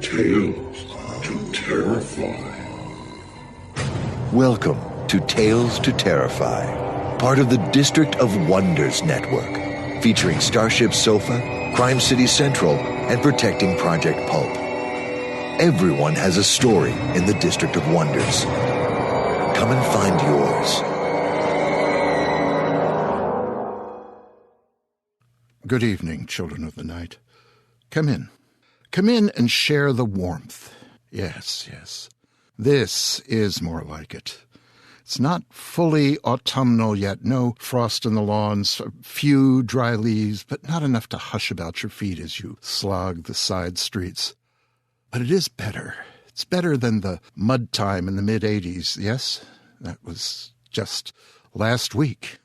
Tales to Terrify. Welcome to Tales to Terrify, part of the District of Wonders network, featuring Starship Sofa, Crime City Central, and Protecting Project Pulp. Everyone has a story in the District of Wonders. Come and find yours. Good evening, children of the night. Come in. Come in and share the warmth. Yes, yes. This is more like it. It's not fully autumnal yet, no frost in the lawns, a few dry leaves, but not enough to hush about your feet as you slog the side streets. But it is better. It's better than the mud time in the mid-'80s, yes? That was just last week.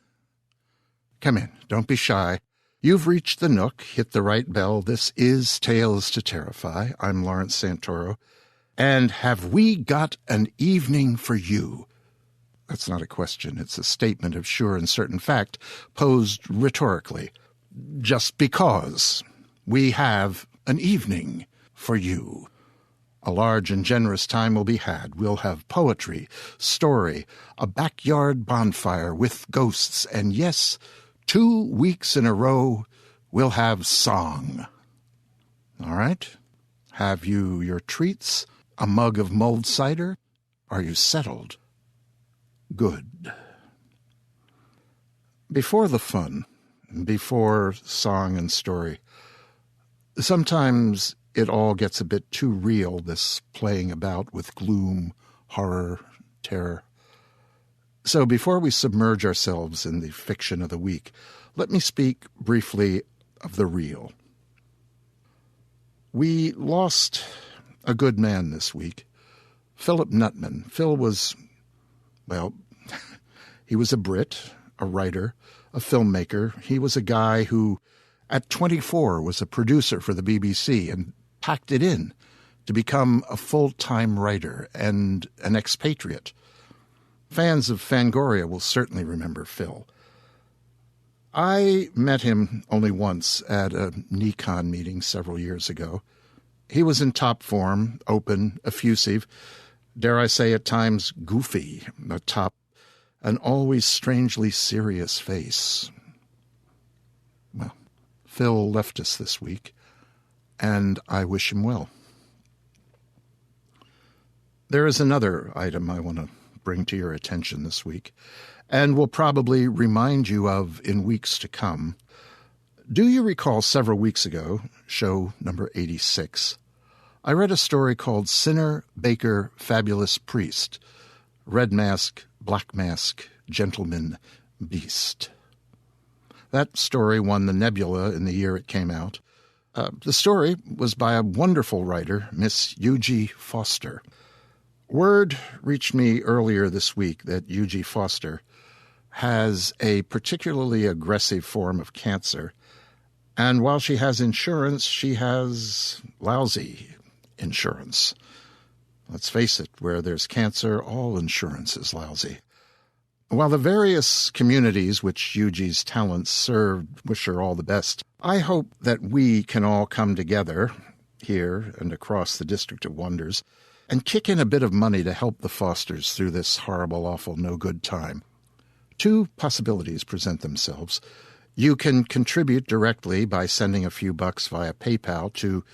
Come in, don't be shy. You've reached the nook, hit the right bell. This is Tales to Terrify. I'm Lawrence Santoro. And have we got an evening for you? That's not a question. It's a statement of sure and certain fact, posed rhetorically. Just because we have an evening for you. A large and generous time will be had. We'll have poetry, story, a backyard bonfire with ghosts, and yes, 2 weeks in a row, we'll have song. All right? Have you your treats? A mug of mulled cider? Are you settled? Good. Before the fun, before song and story, sometimes it all gets a bit too real, this playing about with gloom, horror, terror. So before we submerge ourselves in the fiction of the week, let me speak briefly of the real. We lost a good man this week, Philip Nutman. Phil was, well, he was a Brit, a writer, a filmmaker. He was a guy who, at 24, was a producer for the BBC and packed it in to become a full-time writer and an expatriate. Fans of Fangoria will certainly remember Phil. I met him only once at a Nikon meeting several years ago. He was in top form, open, effusive, dare I say at times goofy, atop an always strangely serious face. Well, Phil left us this week, and I wish him well. There is another item I want to bring to your attention this week, and will probably remind you of in weeks to come. Do you recall several weeks ago, show number 86, I read a story called Sinner, Baker, Fabulous Priest, Red Mask, Black Mask, Gentleman, Beast. That story won the Nebula in the year it came out. The story was by a wonderful writer, Miss Eugie Foster. Word reached me earlier this week that Eugie Foster has a particularly aggressive form of cancer, and while she has insurance, she has lousy insurance. Let's face it, where there's cancer, all insurance is lousy. While the various communities which Eugie's talents served wish her all the best, I hope that we can all come together, here and across the District of Wonders, and kick in a bit of money to help the Fosters through this horrible, awful, no-good time. 2 possibilities present themselves. You can contribute directly by sending a few bucks via PayPal to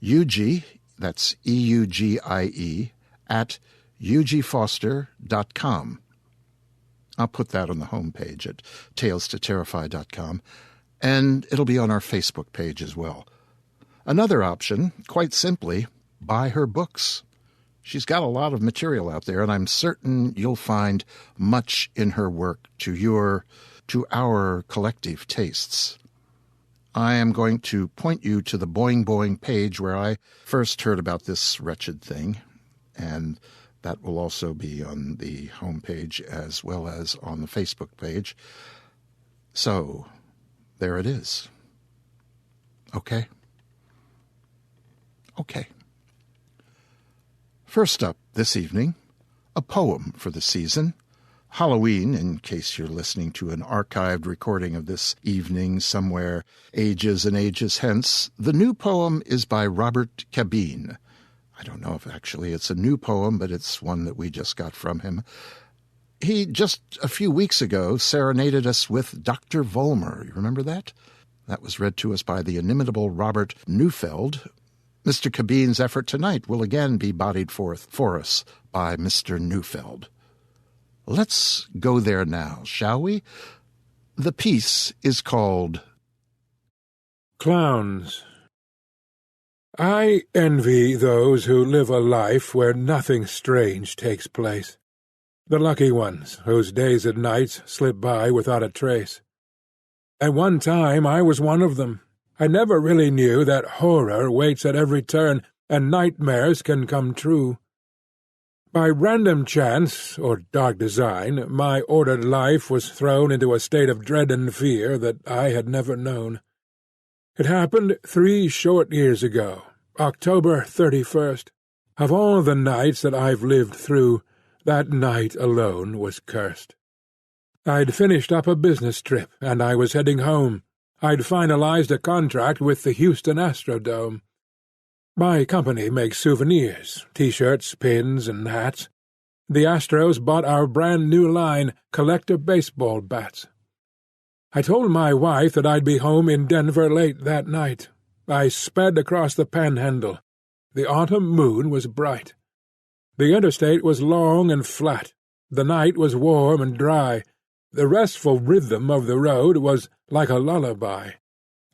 Eugie, that's EUGIE, at eugiefoster.com. I'll put that on the homepage at talestoterrify.com, and it'll be on our Facebook page as well. Another option, quite simply, buy her books. She's got a lot of material out there, and I'm certain you'll find much in her work to our collective tastes. I am going to point you to the Boing Boing page where I first heard about this wretched thing, and that will also be on the homepage as well as on the Facebook page. So, there it is. Okay? Okay. First up this evening, a poem for the season. Halloween, in case you're listening to an archived recording of this evening somewhere ages and ages hence. The new poem is by Robert Cabeen. I don't know if actually it's a new poem, but it's one that we just got from him. He just a few weeks ago serenaded us with Dr. Vollmer. You remember that? That was read to us by the inimitable Robert Neufeld. Mr. Cabeen's effort tonight will again be bodied forth for us by Mr. Neufeld. Let's go there now, shall we? The piece is called Clowns. I envy those who live a life where nothing strange takes place. The lucky ones, whose days and nights slip by without a trace. At one time I was one of them. I never really knew that horror waits at every turn, and nightmares can come true. By random chance, or dark design, my ordered life was thrown into a state of dread and fear that I had never known. It happened 3 short years ago, October 31st. Of all the nights that I've lived through, that night alone was cursed. I'd finished up a business trip, and I was heading home. I'd finalized a contract with the Houston Astrodome. My company makes souvenirs, T-shirts, pins, and hats. The Astros bought our brand-new line, collector baseball bats. I told my wife that I'd be home in Denver late that night. I sped across the Panhandle. The autumn moon was bright. The interstate was long and flat. The night was warm and dry. The restful rhythm of the road was like a lullaby.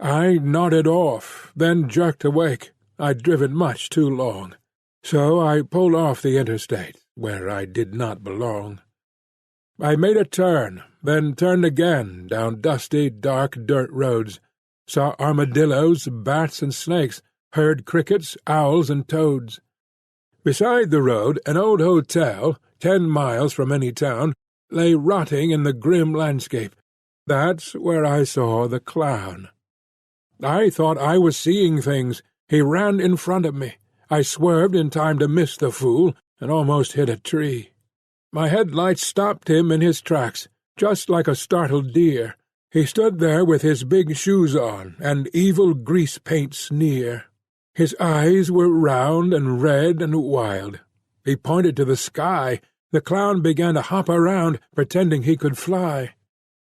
I nodded off, then jerked awake. I'd driven much too long. So I pulled off the interstate, where I did not belong. I made a turn, then turned again down dusty, dark dirt roads, saw armadillos, bats, and snakes, heard crickets, owls, and toads. Beside the road, an old hotel, 10 miles from any town, lay rotting in the grim landscape. That's where I saw the clown. I thought I was seeing things. He ran in front of me. I swerved in time to miss the fool, and almost hit a tree. My headlights stopped him in his tracks, just like a startled deer. He stood there with his big shoes on, and evil grease-paint sneer. His eyes were round and red and wild. He pointed to the sky. The clown began to hop around, pretending he could fly.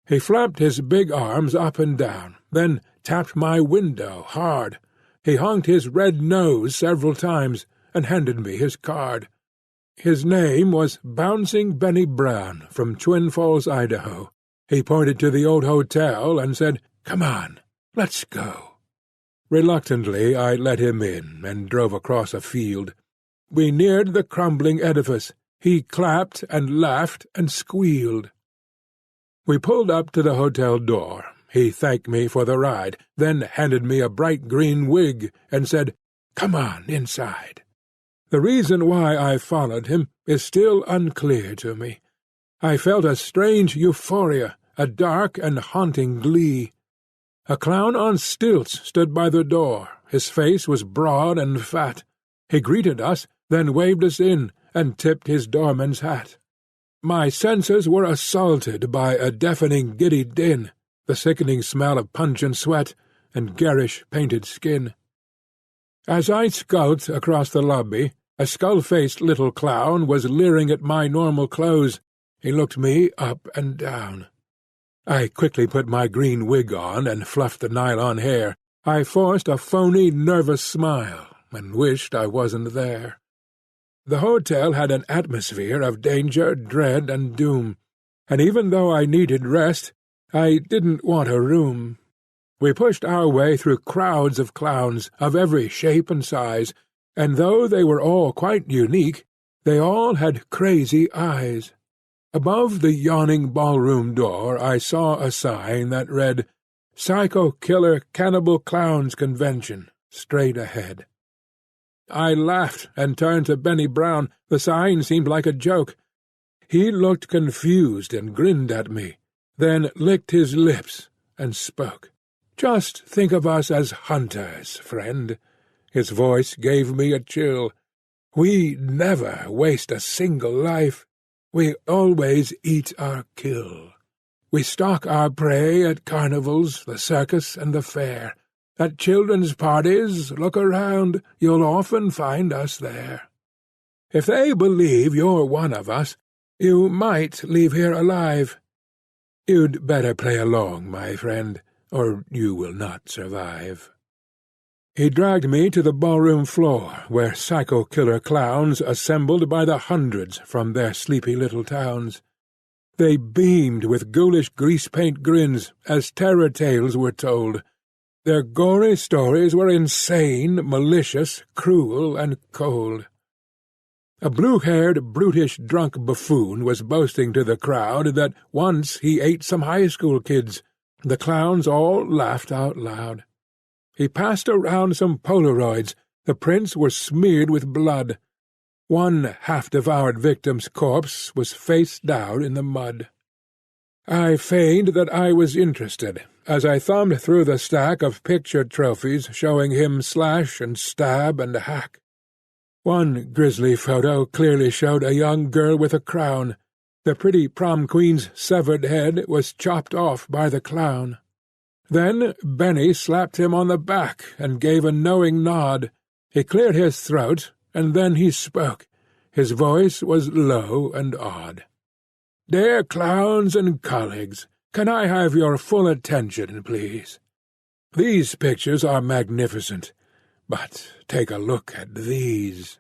He flapped his big arms up and down, then tapped my window hard. He honked his red nose several times, and handed me his card. His name was Bouncing Benny Brown, from Twin Falls, Idaho. He pointed to the old hotel and said, "Come on, let's go." Reluctantly I let him in and drove across a field. We neared the crumbling edifice. He clapped and laughed and squealed. We pulled up to the hotel door. He thanked me for the ride, then handed me a bright green wig and said, "Come on inside." The reason why I followed him is still unclear to me. I felt a strange euphoria, a dark and haunting glee. A clown on stilts stood by the door. His face was broad and fat. He greeted us, then waved us in, and tipped his doorman's hat. My senses were assaulted by a deafening giddy din, the sickening smell of pungent sweat, and garish painted skin. As I skulked across the lobby, a skull-faced little clown was leering at my normal clothes. He looked me up and down. I quickly put my green wig on and fluffed the nylon hair. I forced a phony, nervous smile, and wished I wasn't there. The hotel had an atmosphere of danger, dread, and doom, and even though I needed rest, I didn't want a room. We pushed our way through crowds of clowns of every shape and size, and though they were all quite unique, they all had crazy eyes. Above the yawning ballroom door I saw a sign that read, "Psycho Killer Cannibal Clowns Convention, straight ahead." I laughed and turned to Benny Brown. The sign seemed like a joke. He looked confused and grinned at me, then licked his lips and spoke. "Just think of us as hunters, friend." His voice gave me a chill. "We never waste a single life. We always eat our kill. We stalk our prey at carnivals, the circus, and the fair. At children's parties, look around, you'll often find us there. If they believe you're one of us, you might leave here alive. You'd better play along, my friend, or you will not survive." He dragged me to the ballroom floor, where psycho-killer clowns assembled by the hundreds from their sleepy little towns. They beamed with ghoulish grease-paint grins as terror tales were told. Their gory stories were insane, malicious, cruel, and cold. A blue-haired, brutish, drunk buffoon was boasting to the crowd that once he ate some high school kids. The clowns all laughed out loud. He passed around some Polaroids. The prints were smeared with blood. One half-devoured victim's corpse was face down in the mud. I feigned that I was interested, as I thumbed through the stack of pictured trophies showing him slash and stab and hack. One grisly photo clearly showed a young girl with a crown. The pretty prom queen's severed head was chopped off by the clown. Then Benny slapped him on the back and gave a knowing nod. He cleared his throat, and then he spoke. His voice was low and odd. "Dear clowns and colleagues, can I have your full attention, please? These pictures are magnificent, but take a look at these."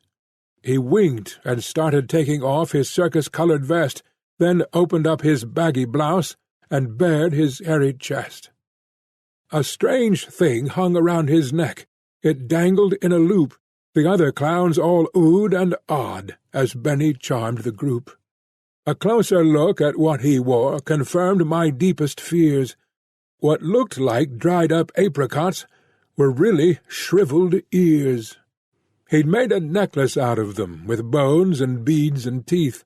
He winked and started taking off his circus-colored vest, then opened up his baggy blouse and bared his hairy chest. A strange thing hung around his neck. It dangled in a loop. The other clowns all oohed and awed as Benny charmed the group. A closer look at what he wore confirmed my deepest fears. What looked like dried-up apricots were really shriveled ears. He'd made a necklace out of them, with bones and beads and teeth.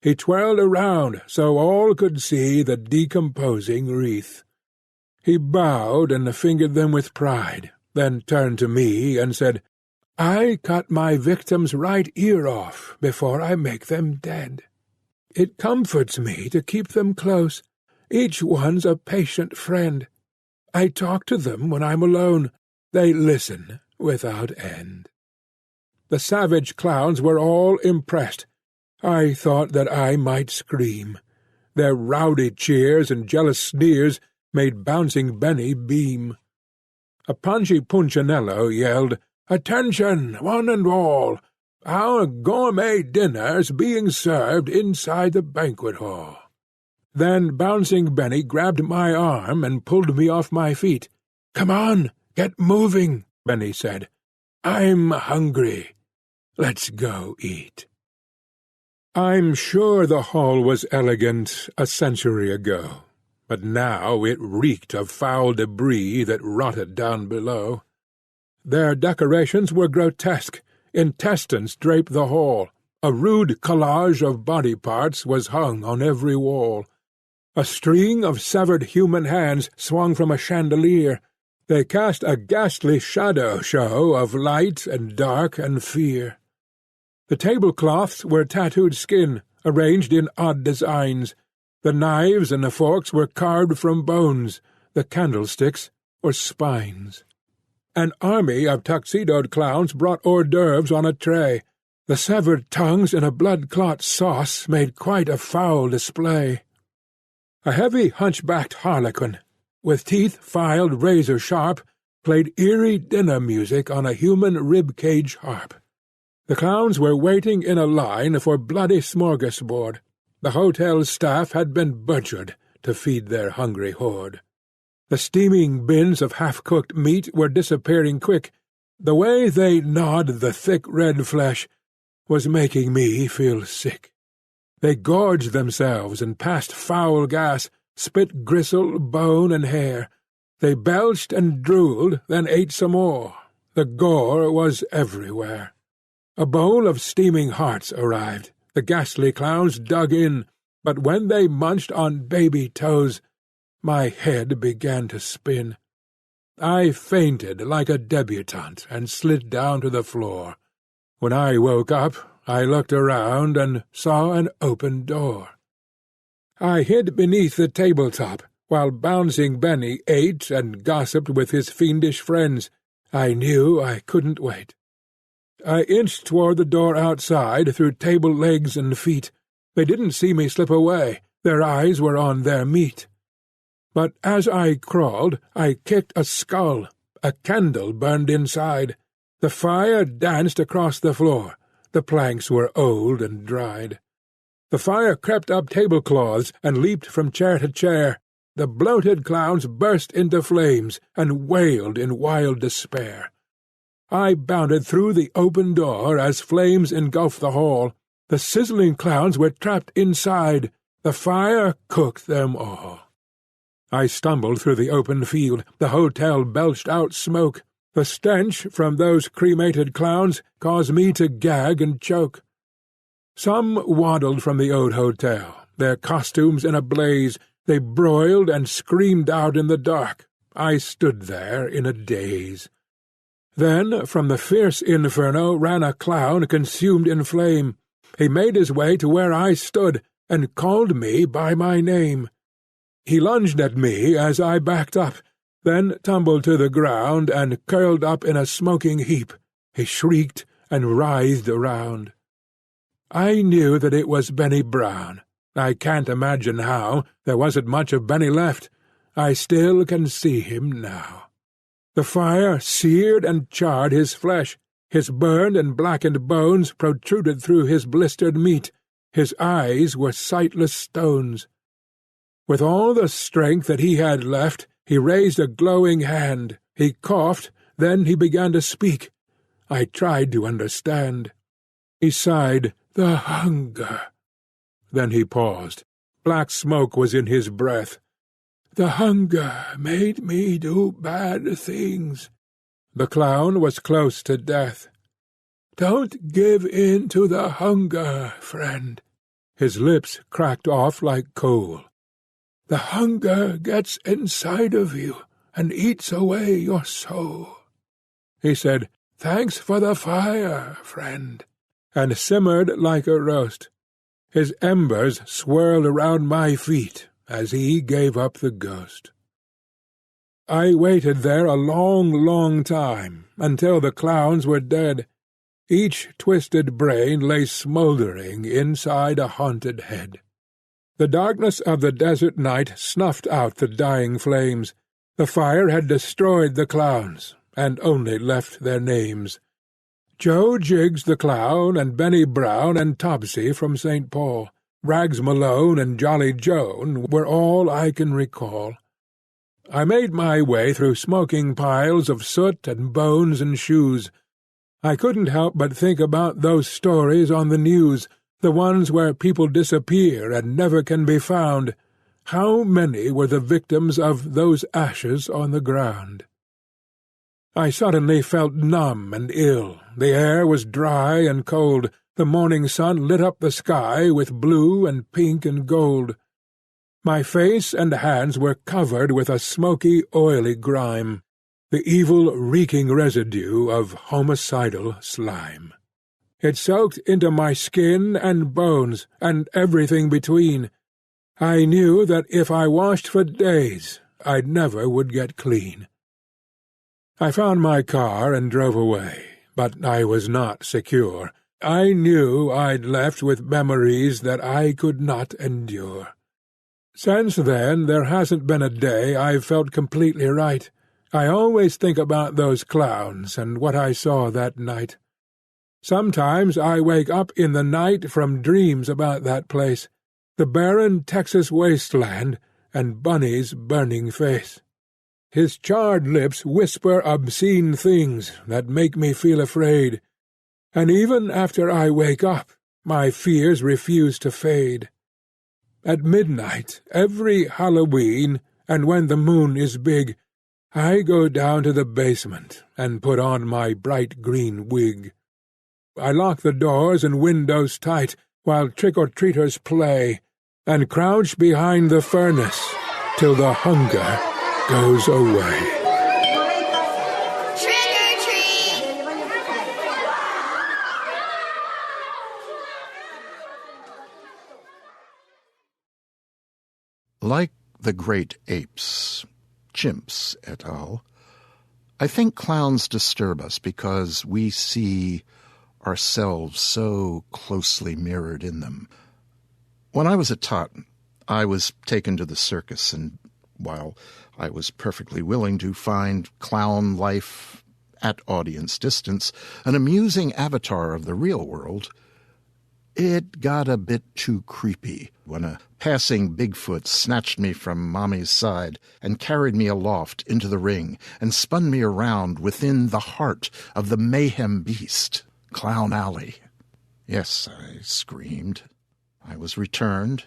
He twirled around so all could see the decomposing wreath. He bowed and fingered them with pride, then turned to me and said, "I cut my victim's right ear off before I make them dead. It comforts me to keep them close. Each one's a patient friend. I talk to them when I'm alone. They listen without end." The savage clowns were all impressed. I thought that I might scream. Their rowdy cheers and jealous sneers made bouncing Benny beam. A punchy Punchinello yelled, "Attention, one and all! Our gourmet dinner's being served inside the banquet hall." Then Bouncing Benny grabbed my arm and pulled me off my feet. "Come on, get moving," Benny said. "I'm hungry. Let's go eat." I'm sure the hall was elegant a century ago, but now it reeked of foul debris that rotted down below. Their decorations were grotesque. Intestines draped the hall. A rude collage of body parts was hung on every wall. A string of severed human hands swung from a chandelier. They cast a ghastly shadow show of light and dark and fear. The tablecloths were tattooed skin, arranged in odd designs. The knives and the forks were carved from bones. The candlesticks were spines. An army of tuxedoed clowns brought hors d'oeuvres on a tray. The severed tongues in a blood-clot sauce made quite a foul display. A heavy hunchbacked harlequin, with teeth filed razor-sharp, played eerie dinner music on a human rib-cage harp. The clowns were waiting in a line for bloody smorgasbord. The hotel's staff had been butchered to feed their hungry horde. The steaming bins of half-cooked meat were disappearing quick. The way they gnawed the thick red flesh was making me feel sick. They gorged themselves and passed foul gas, spit gristle, bone, and hair. They belched and drooled, then ate some more. The gore was everywhere. A bowl of steaming hearts arrived. The ghastly clowns dug in, but when they munched on baby toes, my head began to spin. I fainted like a debutante and slid down to the floor. When I woke up, I looked around and saw an open door. I hid beneath the tabletop, while Bouncing Benny ate and gossiped with his fiendish friends. I knew I couldn't wait. I inched toward the door outside through table legs and feet. They didn't see me slip away. Their eyes were on their meat. But as I crawled, I kicked a skull. A candle burned inside. The fire danced across the floor. The planks were old and dried. The fire crept up tablecloths and leaped from chair to chair. The bloated clowns burst into flames and wailed in wild despair. I bounded through the open door as flames engulfed the hall. The sizzling clowns were trapped inside. The fire cooked them all. I stumbled through the open field. The hotel belched out smoke. The stench from those cremated clowns caused me to gag and choke. Some waddled from the old hotel, their costumes in a blaze. They broiled and screamed out in the dark. I stood there in a daze. Then from the fierce inferno ran a clown consumed in flame. He made his way to where I stood, and called me by my name. He lunged at me as I backed up, then tumbled to the ground and curled up in a smoking heap. He shrieked and writhed around. I knew that it was Benny Brown. I can't imagine how. There wasn't much of Benny left. I still can see him now. The fire seared and charred his flesh. His burned and blackened bones protruded through his blistered meat. His eyes were sightless stones. With all the strength that he had left, he raised a glowing hand. He coughed, then he began to speak. I tried to understand. He sighed, "The hunger." Then he paused. Black smoke was in his breath. "The hunger made me do bad things." The clown was close to death. "Don't give in to the hunger, friend." His lips cracked off like coal. "The hunger gets inside of you and eats away your soul." He said, "Thanks for the fire, friend," and simmered like a roast. His embers swirled around my feet as he gave up the ghost. I waited there a long, long time, until the clowns were dead. Each twisted brain lay smouldering inside a haunted head. The darkness of the desert night snuffed out the dying flames. The fire had destroyed the clowns, and only left their names. Joe Jiggs the clown, and Benny Brown, and Topsy from St. Paul, Rags Malone and Jolly Joan were all I can recall. I made my way through smoking piles of soot and bones and shoes. I couldn't help but think about those stories on the news, the ones where people disappear and never can be found. How many were the victims of those ashes on the ground? I suddenly felt numb and ill. The air was dry and cold. The morning sun lit up the sky with blue and pink and gold. My face and hands were covered with a smoky, oily grime, the evil, reeking residue of homicidal slime. It soaked into my skin and bones, and everything between. I knew that if I washed for days, I never would get clean. I found my car and drove away, but I was not secure. I knew I'd left with memories that I could not endure. Since then there hasn't been a day I've felt completely right. I always think about those clowns and what I saw that night. Sometimes I wake up in the night from dreams about that place, the barren Texas wasteland, and Bunny's burning face. His charred lips whisper obscene things that make me feel afraid, and even after I wake up, my fears refuse to fade. At midnight, every Halloween, and when the moon is big, I go down to the basement and put on my bright green wig. I lock the doors and windows tight while trick-or-treaters play, and crouch behind the furnace till the hunger goes away. Trick or treat! Like The Great Apes, Chimps et al., I think clowns disturb us because we see ourselves so closely mirrored in them. When I was a tot, I was taken to the circus, and while I was perfectly willing to find clown life at audience distance an amusing avatar of the real world, it got a bit too creepy when a passing Bigfoot snatched me from Mommy's side and carried me aloft into the ring and spun me around within the heart of the mayhem beast, Clown Alley. Yes, I screamed. I was returned,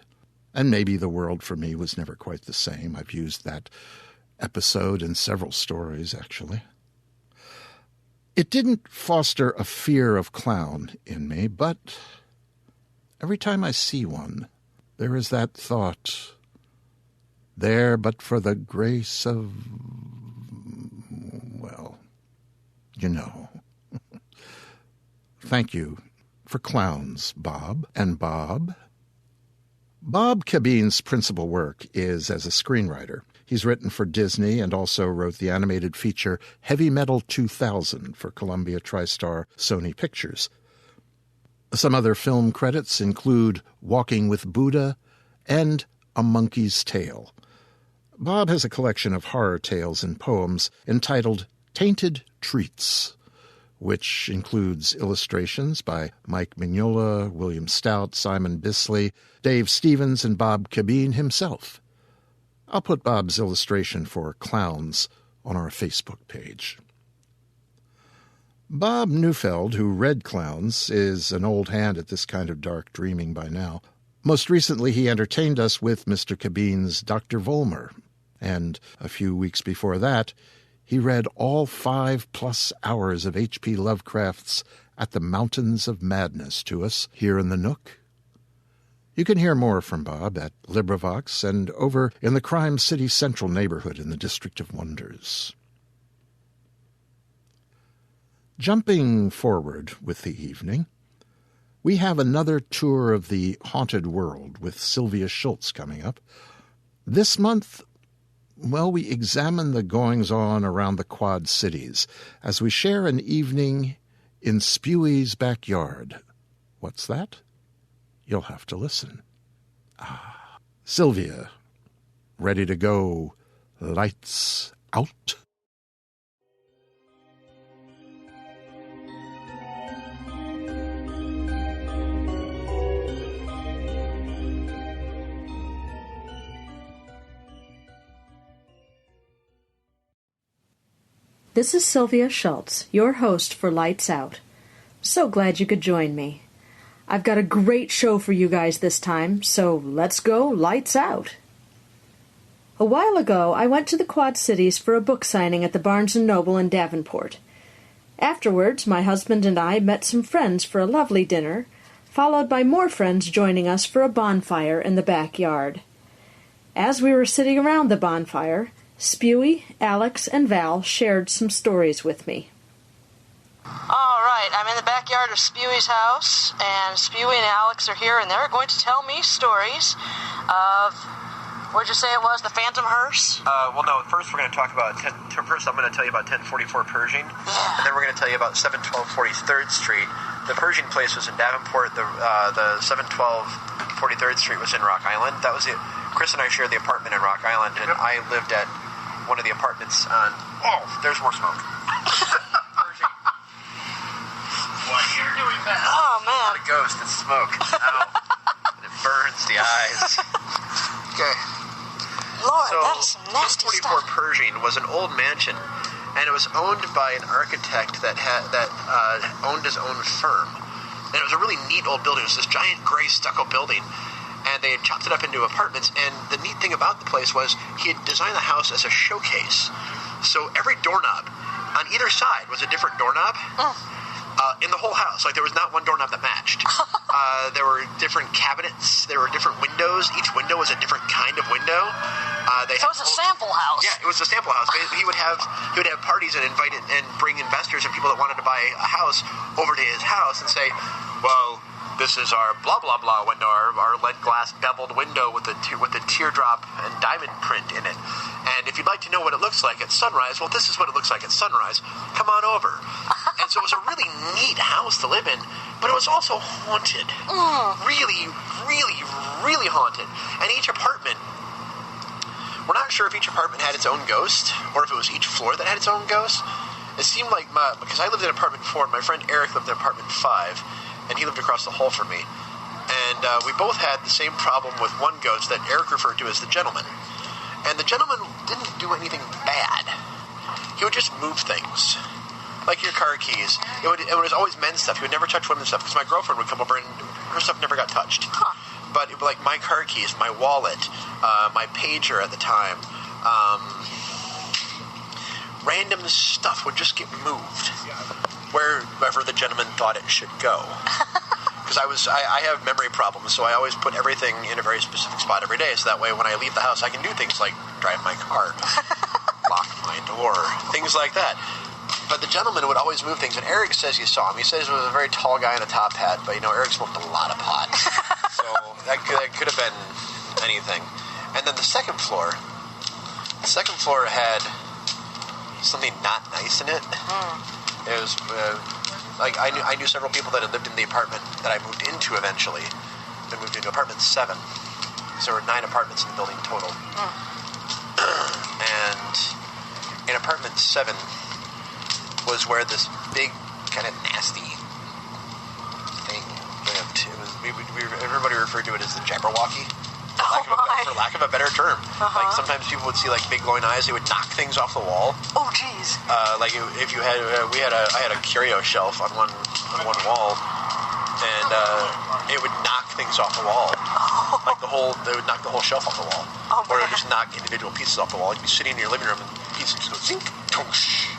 and maybe the world for me was never quite the same. I've used that episode in several stories, actually. It didn't foster a fear of clown in me, but every time I see one, there is that thought, there but for the grace of, well, you know. Thank you for clowns, Bob and Bob. Bob Cabeen's principal work is as a screenwriter. He's written for Disney and also wrote the animated feature Heavy Metal 2000 for Columbia TriStar Sony Pictures. Some other film credits include Walking with Buddha and A Monkey's Tale. Bob has a collection of horror tales and poems entitled Tainted Treats, which includes illustrations by Mike Mignola, William Stout, Simon Bisley, Dave Stevens, and Bob Cabeen himself. I'll put Bob's illustration for Clowns on our Facebook page. Bob Neufeld, who read Clowns, is an old hand at this kind of dark dreaming by now. Most recently, he entertained us with Mr. Cabeen's Dr. Vollmer, and a few weeks before that, he read all 5+ hours of H.P. Lovecraft's At the Mountains of Madness to us here in the Nook. You can hear more from Bob at LibriVox and over in the Crime City Central neighborhood in the District of Wonders. Jumping forward with the evening, we have another tour of the haunted world with Sylvia Shults coming up. This month, well, we examine the goings-on around the Quad Cities as we share an evening in Spewy's backyard. What's that? You'll have to listen. Sylvia, ready to go lights out? This is Sylvia Shults, your host for Lights Out. So glad you could join me. I've got a great show for you guys this time, so let's go lights out. A while ago, I went to the Quad Cities for a book signing at the Barnes & Noble in Davenport. Afterwards, my husband and I met some friends for a lovely dinner, followed by more friends joining us for a bonfire in the backyard. As we were sitting around the bonfire, Spewy, Alex, and Val shared some stories with me. All right, I'm in the backyard of Spewy's house, and Spewy and Alex are here, and they're going to tell me stories of, what'd you say it was, the Phantom Hearse? Well, no, first we're going to talk about, first I'm going to tell you about 1044 Pershing, and then we're going to tell you about 712 43rd Street. The Pershing place was in Davenport, the 712 43rd Street was in Rock Island. That was it. Chris and I shared the apartment in Rock Island, and I lived at one of the apartments on, oh, there's more smoke. What you're doing that? Oh, man. Not a ghost, it's smoke. Ow. And it burns the eyes. Okay. Lord, So, that is some nasty 1044 stuff. Pershing was an old mansion, and it was owned by an architect that owned his own firm. And it was a really neat old building. It was this giant gray stucco building, and they had chopped it up into apartments. And the neat thing about the place was he had designed the house as a showcase. So every doorknob on either side was a different doorknob. In the whole house. Like, there was not one doorknob that matched. There were different cabinets. There were different windows. Each window was a different kind of window. So it was a sample house. Yeah, it was a sample house. He would have parties and invite it and bring investors and people that wanted to buy a house over to his house and say, well, This is our blah blah blah window, our lead glass beveled window with a teardrop and diamond print in it. And if you'd like to know what it looks like at sunrise, well, this is what it looks like at sunrise. Come on over. And so it was a really neat house to live in, but it was also haunted. Really, really, really haunted. And each apartment, we're not sure if each apartment had its own ghost or if it was each floor that had its own ghost. It seemed like because I lived in apartment 4 and my friend Eric lived in apartment 5. And he lived across the hall from me. And we both had the same problem with one ghost that Eric referred to as the gentleman. And the gentleman didn't do anything bad. He would just move things. Like your car keys. It was always men's stuff. He would never touch women's stuff. Because my girlfriend would come over and her stuff never got touched. Huh. But it would, like my car keys, my wallet, my pager at the time, random stuff would just get moved wherever the gentleman thought it should go. Because I have memory problems, so I always put everything in a very specific spot every day, so that way when I leave the house I can do things like drive my car, lock my door, things like that. But the gentleman would always move things, and Eric says he saw him. He says he was a very tall guy in a top hat, but Eric smoked a lot of pot. So that could have been anything. And then the second floor had something not nice in it. It was I knew several people that had lived in the apartment that I moved into eventually. I moved into apartment 7. So there were 9 apartments in the building total. And in apartment 7 was where this big kind of nasty thing lived. Everybody referred to it as the Jabberwocky. For lack of a better term. Like sometimes people would see like big glowing eyes. They would knock things off the wall. Oh, jeez. Like if you had, I had a curio shelf on one wall, and it would knock things off the wall. Like they would knock the whole shelf off the wall, or it would just knock individual pieces off the wall. You'd be sitting in your living room and pieces just go zink, toosh,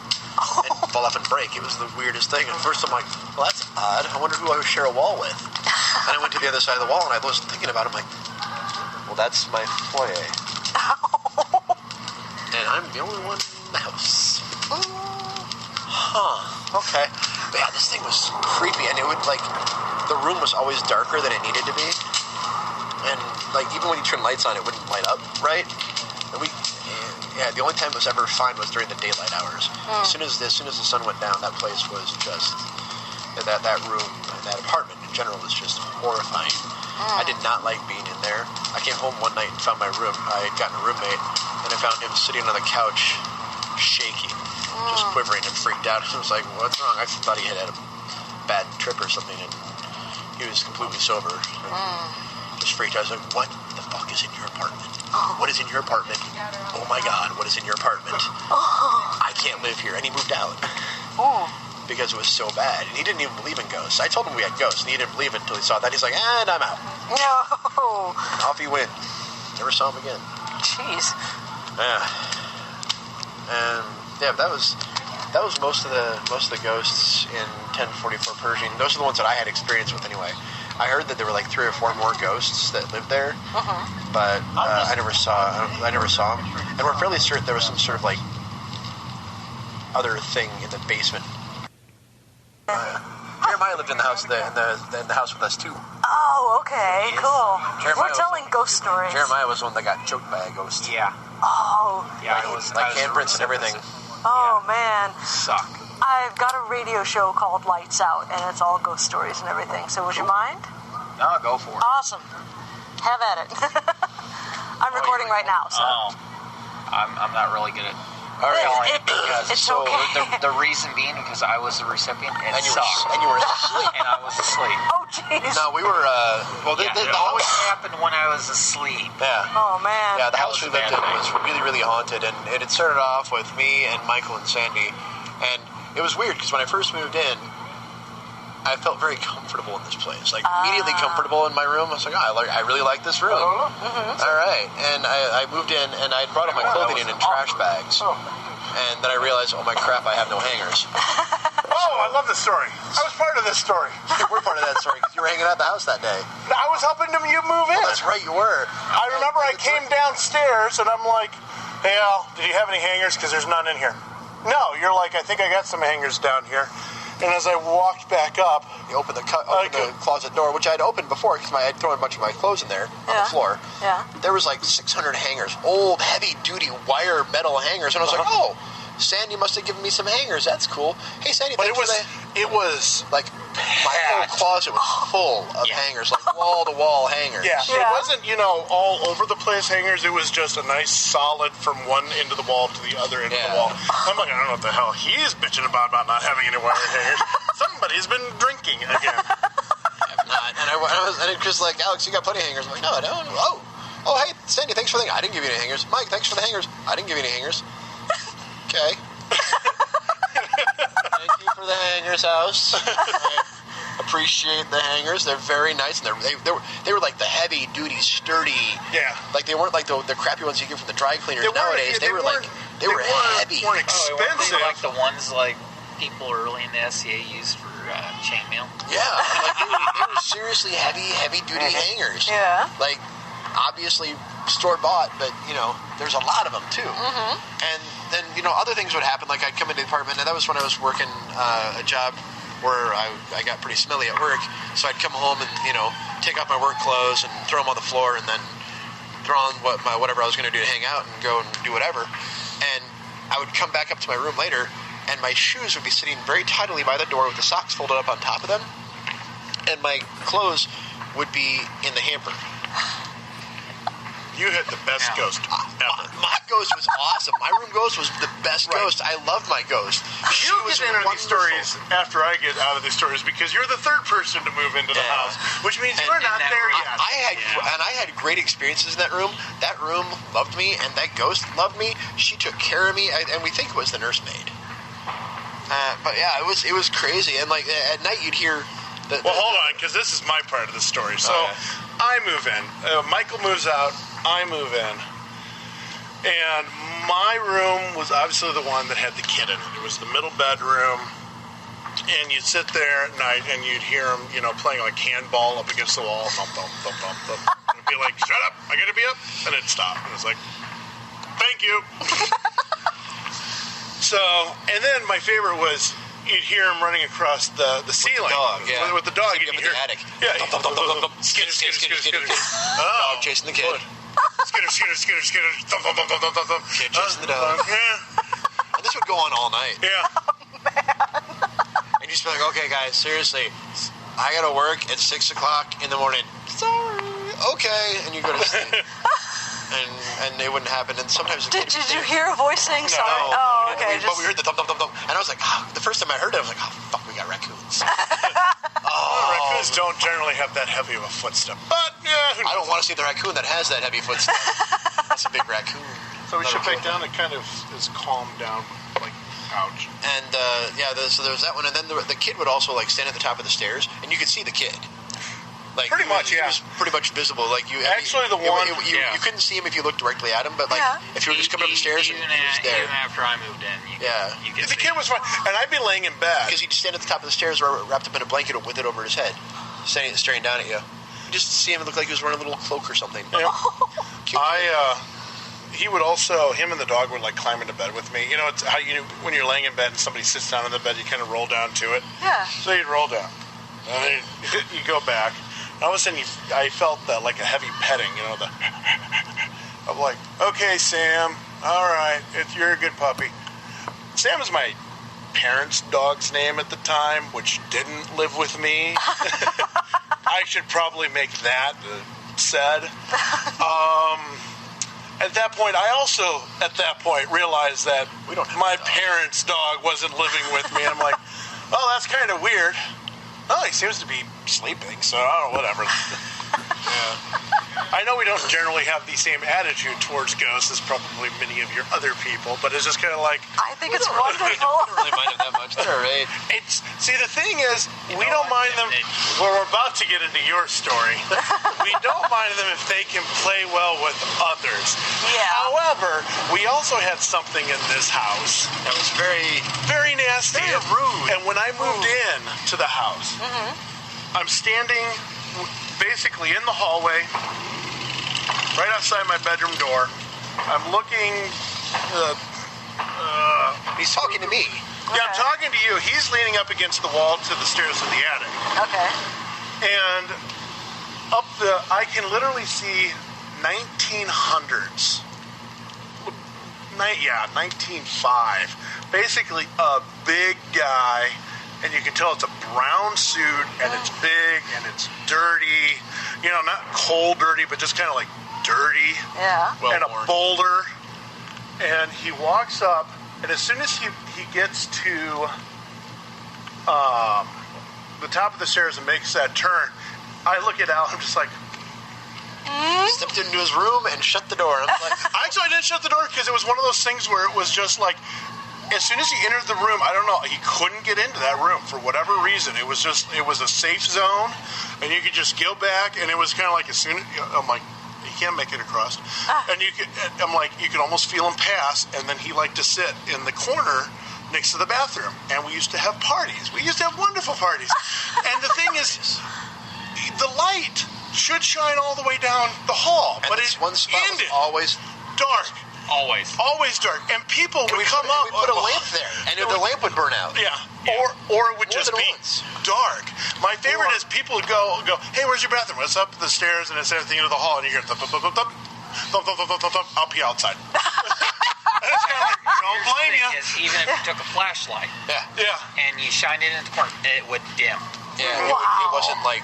and fall off and break. It was the weirdest thing. At first I'm like, well, that's odd. I wonder who I would share a wall with. And I went to the other side of the wall and I was thinking about it. I'm like, well, that's my foyer. And I'm the only one in the house. Okay. But yeah, this thing was creepy, and it would, like, the room was always darker than it needed to be. And, like, even when you turn lights on, it wouldn't light up, right? And the only time it was ever fine was during the daylight hours. As soon as the sun went down, that place was just, that room, that apartment in general was just horrifying. I did not like being in there. I came home one night and found my room. I had gotten a roommate, and I found him sitting on the couch, shaking, just quivering and freaked out. I was like, what's wrong? I thought he had a bad trip or something, and he was completely sober. Just freaked out. I was like, what the fuck is in your apartment? What is in your apartment? Oh my God, what is in your apartment? I can't live here. And he moved out. Because it was so bad. And he didn't even believe in ghosts. I told him we had ghosts, and he didn't believe it until he saw that. He's like, and I'm out. No. And off he went. Never saw him again. Jeez. Yeah. And yeah, that was most of the ghosts in 1044 Pershing. Those are the ones that I had experience with anyway. I heard that there were like 3 or 4 more ghosts that lived there, but I never saw them. And we're fairly certain there was some sort of like other thing in the basement. Jeremiah lived in the house in the house with us too. Oh, okay, cool. We're telling ghost stories. Jeremiah was the one that got choked by a ghost. Yeah. Oh. Yeah, it was like handprints and everything. Oh man. Suck. I've got a radio show called Lights Out, and it's all ghost stories and everything. So would you mind? No, go for it. Awesome. Have at it. I'm recording right now, so. I'm not really good at. It's so okay. The reason being because I was the recipient and you sucked. were asleep. And I was asleep. Oh, jeez. No, we were, it always happened when I was asleep. Yeah. Oh, man. Yeah, the house we lived in was really, really haunted, and it had started off with me and Michael and Sandy, and it was weird, because when I first moved in, I felt very comfortable in this place, like immediately comfortable in my room. I was like, I really like this room. All right. And I moved in, and I brought all my clothing in trash bags. And then I realized, oh my crap, I have no hangers. Oh, I love this story. I was part of this story. You were part of that story, because you were hanging out at the house that day. I was helping you move in. Oh, that's right, you were. I remember I came downstairs, and I'm like, hey, Al, did you have any hangers? Because there's none in here. No, you're like, I think I got some hangers down here. And as I walked back up, you open the closet door, which I had opened before because I had thrown a bunch of my clothes in there on the floor. Yeah. There was like 600 hangers, old, heavy-duty wire metal hangers, and I was like, oh, Sandy must have given me some hangers. That's cool. Hey, Sandy, but it was like my whole closet was full of hangers, like wall-to-wall hangers. Yeah. It wasn't, all over the place hangers. It was just a nice solid from one end of the wall to the other end of the wall. I'm like, I don't know what the hell he's bitching about not having any wire hangers. Somebody's been drinking again. I'm not. And Chris was like, Alex, you got plenty of hangers. I'm like, no, I don't. Oh, hey, Sandy, thanks for the hangers. I didn't give you any hangers. Mike, thanks for the hangers. I didn't give you any hangers. Okay. Thank you for the hangers, house. I appreciate the hangers. They're very nice, and they were like the heavy duty, sturdy. Yeah. Like they weren't like the crappy ones you get from the dry cleaners nowadays. They were heavy. They weren't expensive. Like the ones like people early in the SCA used for chainmail. Yeah. Like they were seriously heavy duty hangers. Yeah. Like obviously store bought, but there's a lot of them too. Mm-hmm. And then other things would happen. Like I'd come into the apartment, and that was when I was working a job where I got pretty smelly at work. So I'd come home and take off my work clothes and throw them on the floor, and then throw on whatever I was going to do to hang out and go and do whatever. And I would come back up to my room later, and my shoes would be sitting very tidily by the door with the socks folded up on top of them, and my clothes would be in the hamper. You had the best ghost ever. My ghost was awesome. My room ghost was the best ghost. I loved my ghost. You get into these stories after I get out of these stories because you're the third person to move into the house, which means you're not there yet. I had great experiences in that room. That room loved me, and that ghost loved me. She took care of me, and we think it was the nursemaid. But yeah, it was crazy. And like at night, you'd hear. Hold on, because this is my part of the story. So I move in. Michael moves out. I move in. And my room was obviously the one that had the kid in it. It was the middle bedroom. And you'd sit there at night and you'd hear him, playing like handball up against the wall. Thump, thump, thump, thump, thump. And it'd be like, shut up, I gotta be up. And it'd stop. And it was like, thank you. And then my favorite was you'd hear him running across the ceiling. With the dog. He'd be up in the attic. Yeah. Skitter. Dog chasing the kid. Skitter. Thump, thump, thump, thump, thump, thump. Kid chasing the dog. Yeah. And this would go on all night. Yeah. And you'd just be like, okay, guys, seriously, I gotta work at 6 o'clock in the morning. Sorry. Okay. And you go to sleep. And it wouldn't happen. And sometimes the Did you hear a voice saying sorry? No. Oh, okay. But we heard the thump, thump, thump, thump. And I was like, the first time I heard it, I was like, oh, fuck, we got raccoons. Raccoons don't generally have that heavy of a footstep. But, yeah. I don't want to see the raccoon that has that heavy footstep. That's a big raccoon. So we should back down. It kind of is calmed down. Like, ouch. And, so there was that one. And then the kid would also, like, stand at the top of the stairs, and you could see the kid. Like, pretty much, He was pretty much visible. Like you couldn't see him if you looked directly at him, but like if you were just coming up the stairs and he was there. Even after I moved in, you could the kid was fine, and I'd be laying in bed because he'd stand at the top of the stairs, wrapped up in a blanket with it over his head, staring down at you. You just see him look like he was wearing a little cloak or something. Yeah. He would also, him and the dog would like climb into bed with me. It's how when you're laying in bed and somebody sits down in the bed, you kind of roll down to it. Yeah. So you'd roll down, and then you go back. All of a sudden, I felt like a heavy petting, I'm like, okay, Sam, all right, you're a good puppy. Sam is my parents' dog's name at the time, which didn't live with me. I should probably make that said. At that point, I also, realized that my parents' dog wasn't living with me. And I'm like, oh, that's kind of weird. Oh, he seems to be sleeping, so I don't know, whatever. I know we don't generally have the same attitude towards ghosts as probably many of your other people, but it's just kind of like... I think it's wonderful. I don't really mind them that much. They're all right. See, the thing is, we don't mind them... We're about to get into your story. We don't mind them if they can play well with others. Yeah. However, we also had something in this house that was very... very nasty. Very rude. And when I moved in to the house, I'm standing basically in the hallway, right outside my bedroom door. I'm looking... He's talking to me. Yeah, I'm talking to you. He's leaning up against the wall to the stairs of the attic. Okay. And I can literally see 1900s. 1905. Basically a big guy, and you can tell it's a brown suit, and it's big, and it's dirty. You know, not cold dirty, but just kind of like dirty. Yeah. And a boulder. And he walks up, and as soon as he gets to the top of the stairs and makes that turn, I look at Al, I'm just like... Stepped into his room and shut the door. Actually, I didn't shut the door because it was one of those things where it was just like, as soon as he entered the room, I don't know, he couldn't get into that room for whatever reason. It was a safe zone, and you could just go back, and it was kind of like as soon as, I'm like, he can't make it across. And I'm like, you could almost feel him pass, and then he liked to sit in the corner next to the bathroom. And we used to have parties. We used to have wonderful parties. And the thing is, the light should shine all the way down the hall, and but this one spot ended was always dark. Always dark. And people would come up. We put a lamp there, and the lamp would burn out. Yeah. Or it would just be dark. My favorite is people would go, hey, where's your bathroom? It's up the stairs, and it's everything into the hall, and you hear thump, thump, thump, thump, thump, thump, thump, thump, thump, I'll pee outside. That's kind of like, don't blame you. Even if you took a flashlight, and you shined it in the corner, it would dim. Yeah, it wasn't like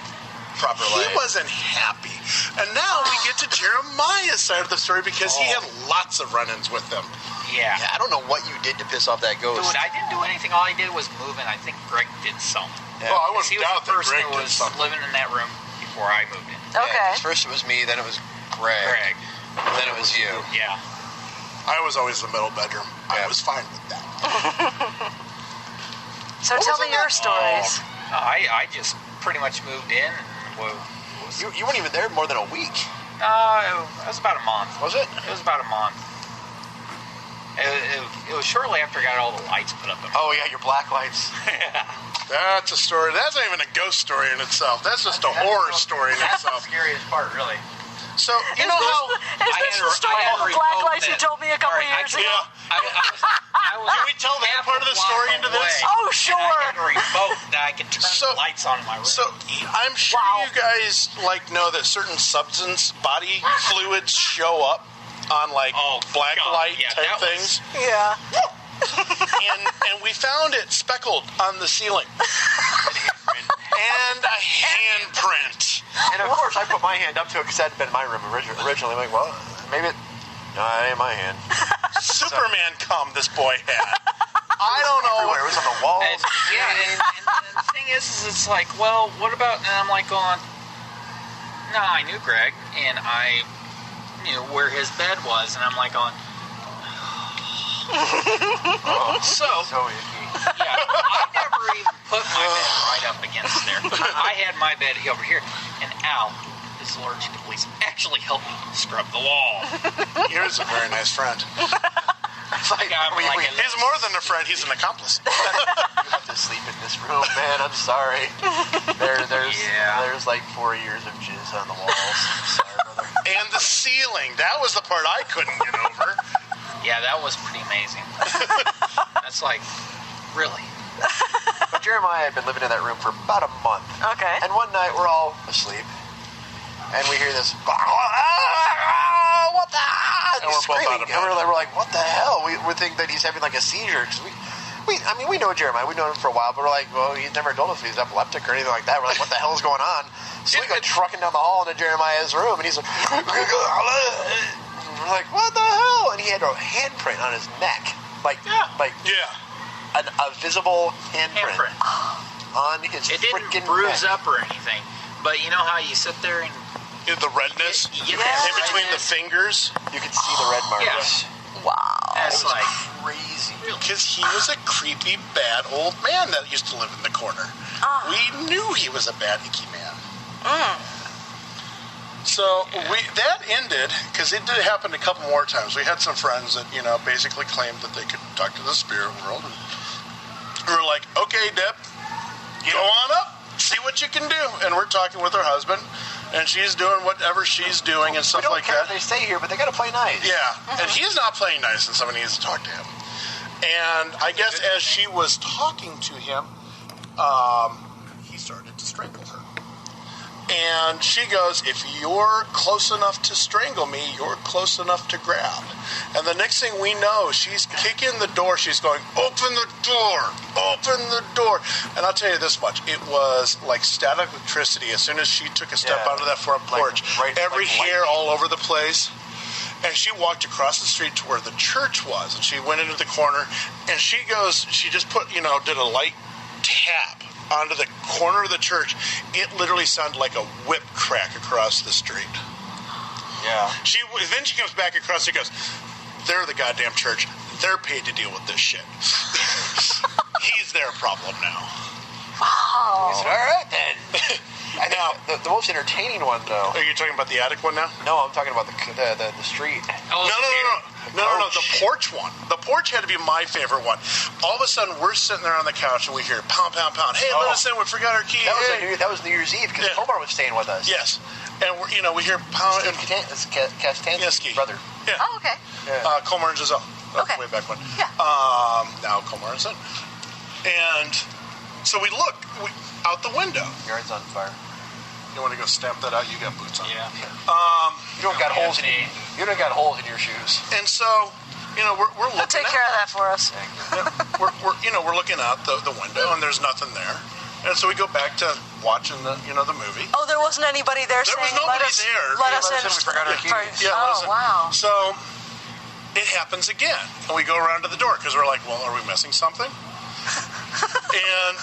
proper light. He wasn't happy. And now we get to Jeremiah's side of the story because he had lots of run-ins with them. Yeah. I don't know what you did to piss off that ghost. Dude, I didn't do anything. All I did was move, and I think Greg did something. Yeah. Well, I wouldn't he was doubt the that person Greg who did was something. living in that room before I moved in. Okay. First it was me, then it was Greg. And then it was you. Yeah. I was always in the middle bedroom. I was fine with that. So tell me your stories. I just pretty much moved in. You weren't even there more than a week. It was about a month. Was it? It was about a month. It was shortly after I got all the lights put up. Oh, yeah, your black lights. That's a story. That's not even a ghost story in itself. That's just a horror story in That's itself. the scariest part, really. So, you know how... Is this the story of the black lights you told me a couple years ago? Can we tell that part of the story into this? Oh, sure. I had a remote that I could turn the lights on in my room. So, I'm sure you guys, know that certain body fluids show up on, black light type things. Yeah. and we found it speckled on the ceiling. And a handprint. And of course, I put my hand up to it because that had been my room originally. I'm like, well, maybe no, that ain't my hand. Superman cum this boy had. I don't know. Everywhere. It was on the walls. And the thing is it's like, well, what about... And I'm like going... No, I knew Greg, and I knew where his bed was, and I'm like going... So icky. Yeah, I never even put my bed right up against there. I had my bed over here, and Al is allergic to fleas. Actually helped me scrub the wall. Here's a very nice friend. He's more than a friend, he's an accomplice. You have to sleep in this room, man. I'm sorry. There's like 4 years of jizz on the walls. Sorry, brother. And the ceiling. That was the part I couldn't get over. Yeah, that was pretty amazing. That's like, really? But Jeremiah had been living in that room for about a month. Okay. And one night we're all asleep, and we hear this, what the hell? And we're both out of bed. And we're like, what the hell? We think that he's having like a seizure. Cause we know Jeremiah. We've known him for a while, but we're like, well, he's never told us he's epileptic or anything like that. We're like, what the hell is going on? So we go trucking down the hall into Jeremiah's room, and he's like, we're like, what the hell? And he had a handprint on his neck. A visible handprint on his freaking neck. It didn't bruise up or anything. But you know how you sit there and... The redness? You in between the fingers? You can see the red marks. Yeah. Wow. That's like... Crazy. Because he was a creepy, bad old man that used to live in the corner. We knew he was a bad, icky man. So that ended, because it did happen a couple more times. We had some friends that, basically claimed that they could talk to the spirit world. And we were like, okay, Deb, go on up, see what you can do. And we're talking with her husband, and she's doing whatever she's doing and stuff like that. They stay here, but they got to play nice. Yeah, and he's not playing nice, and somebody needs to talk to him. And I guess as she was talking to him, he started to strangle her. And she goes, if you're close enough to strangle me, you're close enough to grab. And the next thing we know, she's kicking the door. She's going, open the door, open the door. And I'll tell you this much. It was like static electricity. As soon as she took a step onto that front porch, every hair all over the place. And she walked across the street to where the church was. And she went into the corner. And she goes, she just put, did a light tap onto the corner of the church. It literally sounded like a whip crack across the street. Yeah. Then she comes back across and goes, they're the goddamn church. They're paid to deal with this shit. He's their problem now. Wow. All right, then. Now, the most entertaining one, though. Are you talking about the attic one now? No, I'm talking about the street. No. The porch one. The porch had to be my favorite one. All of a sudden, we're sitting there on the couch and we hear pound, pound, pound. Hey, let us in. We forgot our key. That was New Year's Eve because Omar was staying with us. Yes. And we hear pound. Kastansky's brother. Yeah. Oh, okay. Yeah. Komar and Giselle. Okay. Way back when. Yeah. Now Komar and son. And so we look out the window. Yard's on fire. You want to go stamp that out? You got boots on. Yeah. You don't got holes in your shoes. And so, we're looking. They'll take care of that for us. We're looking out the window and there's nothing there. And so we go back to watching the movie. Oh, there wasn't anybody there saying, nobody let us in. We forgot our keys. Yeah, wow. So it happens again. And we go around to the door because we're like, well, are we missing something? And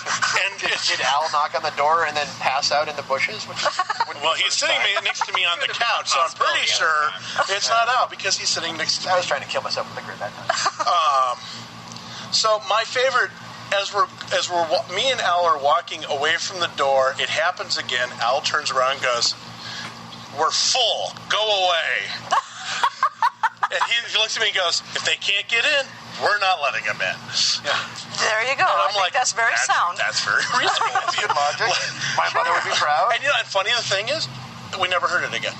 did Al knock on the door and then pass out in the bushes? Well, he's sitting next to me on the couch, so I'm pretty sure it's not Al because he's sitting next to me. I was trying to kill myself with liquor that time. So my favorite, me and Al are walking away from the door, it happens again. Al turns around and goes, "We're full. Go away." And he looks at me and goes, "If they can't get in, we're not letting them in." Yeah. There you go. I think that's very sound. That's very reasonable. Good logic. My mother would be proud. And and funny the thing is, we never heard it again.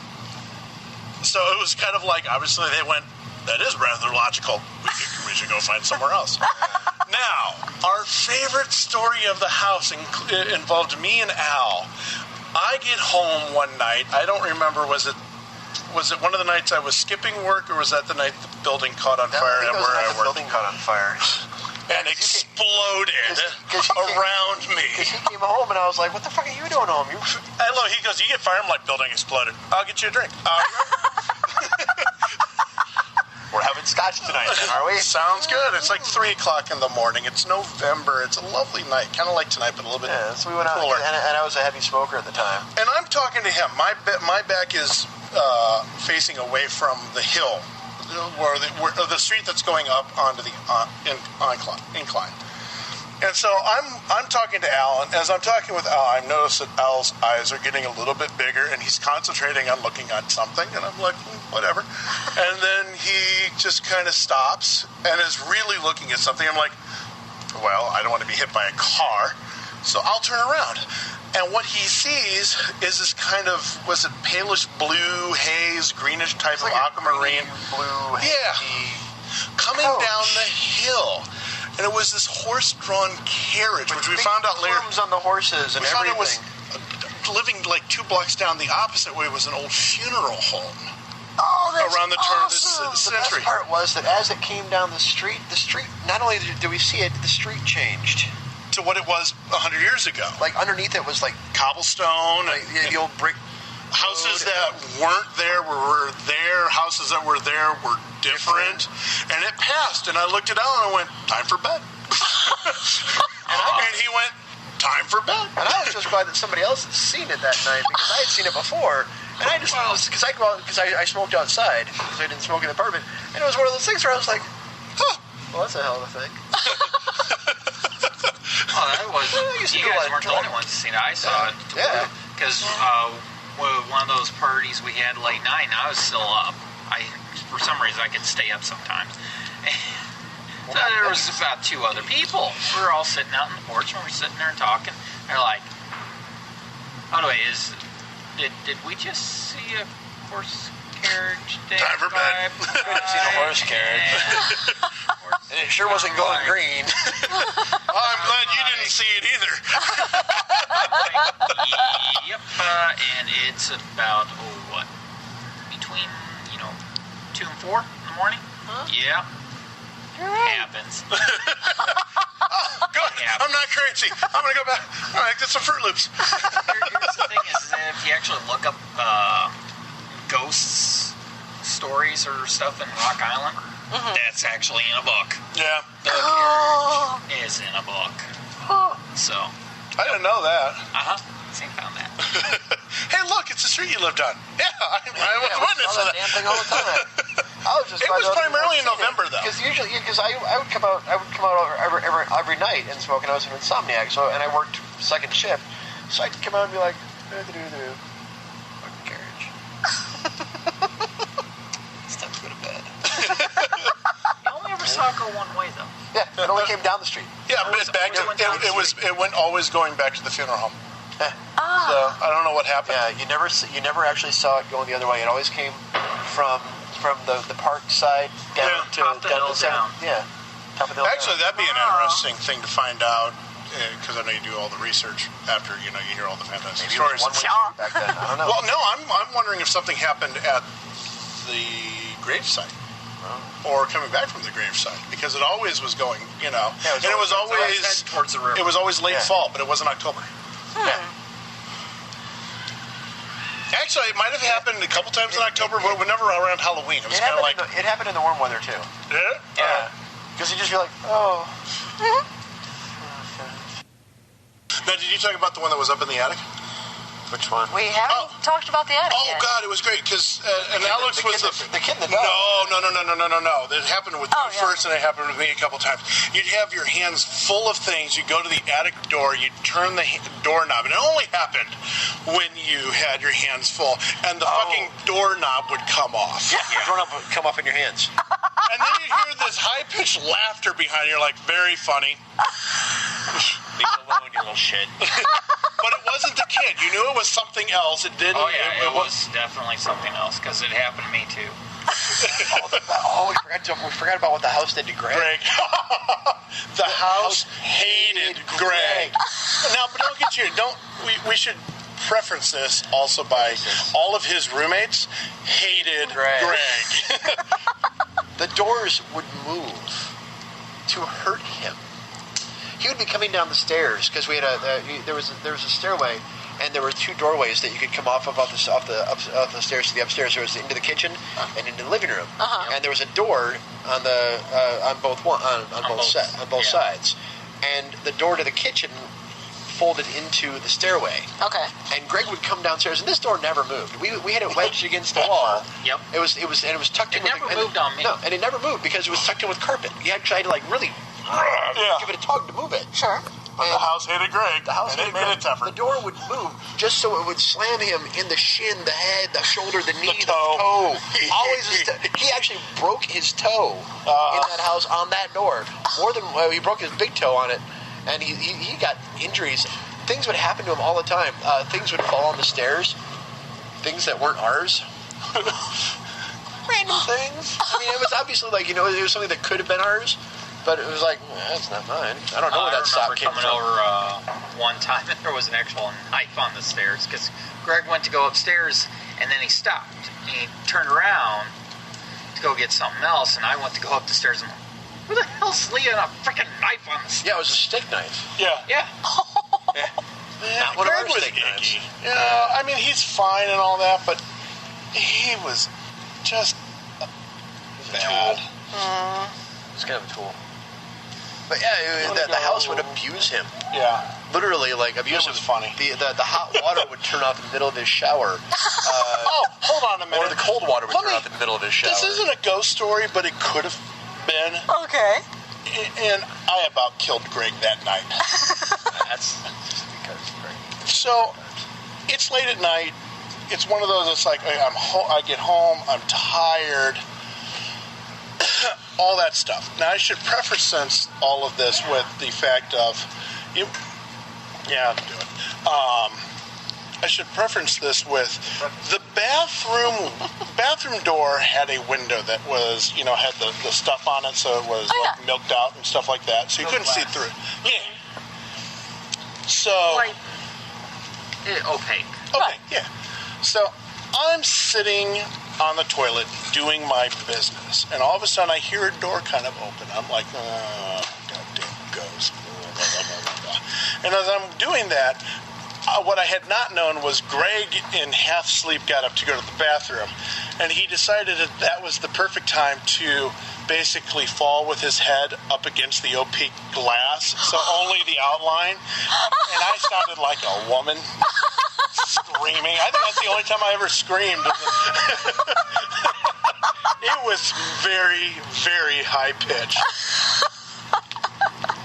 So it was kind of like, obviously they went, that is rather logical. We should go find somewhere else. Now, our favorite story of the house involved me and Al. I get home one night. I don't remember, was it one of the nights I was skipping work, or was that the night the building caught on fire at where I worked? The building caught on fire. And exploded around me. Because he came home and I was like, what the fuck are you doing home? He goes, you get fired? I'm like, building exploded. I'll get you a drink. We're having scotch tonight, then, are we? Sounds good. It's like 3 o'clock in the morning. It's November. It's a lovely night. Kind of like tonight, but a little bit cooler. So we went out, and I was a heavy smoker at the time. And I'm talking to him. My back is facing away from the hill, where the street that's going up onto the incline. And so I'm talking to Al, and as I'm talking with Al, I notice that Al's eyes are getting a little bit bigger, and he's concentrating on looking at something, and I'm like, whatever. And then he just kind of stops and is really looking at something. I'm like, well, I don't want to be hit by a car, so I'll turn around. And what he sees is this kind of, was it palish blue, haze, greenish type of aquamarine? Blue, hazy coming down the hill. And it was this horse-drawn carriage, which we found out later. On the horses and we found it was living like 2 blocks down the opposite way was an old funeral home. Oh, that's around the turn of the century. The best part was that as it came down the street, not only did we see it, the street changed to what it was 100 years ago. Like underneath it was like cobblestone, the old brick. Houses that weren't there were there. Houses that were there were different. And it passed. And I looked at Alan and I went, time for bed. And he went, time for bed. And I was just glad that somebody else had seen it that night because I had seen it before. And I just, because I smoked outside because I didn't smoke in the apartment. And it was one of those things where I was like, huh, well, that's a hell of a thing. Oh, that was. You guys weren't the only ones to see it. I saw it. Yeah. Because one of those parties we had late night, and I was still up. For some reason, I could stay up sometimes. So there was about 2 other people. We were all sitting out on the porch, and we were sitting there talking. They're like, "By the way, did we just see a horse carriage day. Time for bed. Couldn't see the horse carriage. And it sure wasn't going green. I'm glad you didn't see it either. Yep, and it's about, between, 2 and 4 in the morning? Huh? Yeah. Happens. Good. I'm not crazy. I'm going to go back. All right, get some Fruit Loops. Here's the thing is that if you actually look up ghosts stories or stuff in Rock Island, that's actually in a book. Yeah. The carriage is in a book. So. I didn't know that. Same found that. Hey, look, it's the street you lived on. Yeah, I was witness of that. Damn thing all the time. It was primarily in November, though. Because usually, I would come out every night and smoke, and I was an insomniac. So, and I worked second shift, so I'd come out and be like, fucking carriage. It's time to go to bed. You only ever saw it go one way, though. Yeah, it only came down the street. Yeah, but it went always going back to the funeral home. So I don't know what happened. Yeah, you never actually saw it going the other way. It always came from the park side down top the hill down. Yeah, top of the hill. Actually, that'd be an interesting thing to find out, because I know you do all the research after you hear all the fantastic stories. Back then. I don't know. Well, no, I'm wondering if something happened at the gravesite. Or coming back from the gravesite, because it always was going, and it was always towards the river. It was always late fall, but it wasn't October. Yeah. Actually, it might have happened a couple times in October, but never around Halloween. It was kind of like it happened in the warm weather too. Did it? Yeah. Because you just feel like, oh. Now, did you talk about the one that was up in the attic? Which one? We haven't talked about the attic yet. Oh, God, it was great, because Alex was the kid in the dog. No. It happened with you first, and it happened with me a couple times. You'd have your hands full of things. You'd go to the attic door. You'd turn the doorknob, and it only happened when you had your hands full, and the fucking doorknob would come off. Yeah, the doorknob would come off in your hands. And then you'd hear this high-pitched laughter behind you, like, very funny. Leave it alone, you little shit. But it wasn't the kid. You knew it was something else. It didn't. Oh, yeah, it was definitely something else, because it happened to me, too. We forgot about what the house did to Greg. The house hated Greg. Now, but don't get you. We should preference this also by all of his roommates hated Greg. The doors would move to hurt him. He would be coming down the stairs because we had there was a stairway, and there were two doorways that you could come off the stairs to the upstairs. There was into the kitchen and into the living room, and there was a door on both sides, and the door to the kitchen folded into the stairway. Okay. And Greg would come downstairs, and this door never moved. We had it wedged against the wall. Yep. It was tucked in. It never moved on me. No, and it never moved because it was tucked in with carpet. You actually had to really give it a tug to move it. Sure. But the house hated Greg. The house and hated it made Greg. it tougher. The door would move just so it would slam him in the shin, the head, the shoulder, the knee, the toe. Always, he actually broke his toe in that house on that door. More than he broke his big toe on it, and he got injuries. Things would happen to him all the time. Things would fall on the stairs. Things that weren't ours. Random things. I mean, it was obviously it was something that could have been ours. But it was like, that's not mine. I don't know where that sock came from. I remember coming over one time, and there was an actual knife on the stairs, because Greg went to go upstairs, and then he stopped. And he turned around to go get something else, and I went to go up the stairs, and I'm like, where the hell's Leah and a freaking knife on the stairs? Yeah, it was a steak knife. Yeah. Yeah. Not one of our steak knives. Yeah, I mean, he's fine and all that, but he was just bad. He's kind of a tool. But yeah, the house would abuse him. Yeah. Literally, abuse him. It was funny. The hot water would turn off in the middle of his shower. Hold on a minute. Or the cold water would turn off in the middle of his shower. This isn't a ghost story, but it could have been. Okay. And I about killed Greg that night. That's just because Greg. So, it's late at night. It's one of those, it's like, I get home, I'm tired. All that stuff. Now, I should preface all of this with the fact of, I'll do it. I should preference this with the bathroom door had a window that was, had the stuff on it, so it was milked out and stuff like that, so you couldn't see through it. Yeah. So. Opaque. Okay, yeah. So I'm sitting on the toilet doing my business, and all of a sudden I hear a door kind of open. I'm like, oh, goddamn ghost. And as I'm doing that, what I had not known was Greg, in half sleep, got up to go to the bathroom, and he decided that was the perfect time to basically fall with his head up against the opaque glass, so only the outline, and I sounded like a woman screaming. I think that's the only time I ever screamed. It was very, very high pitched.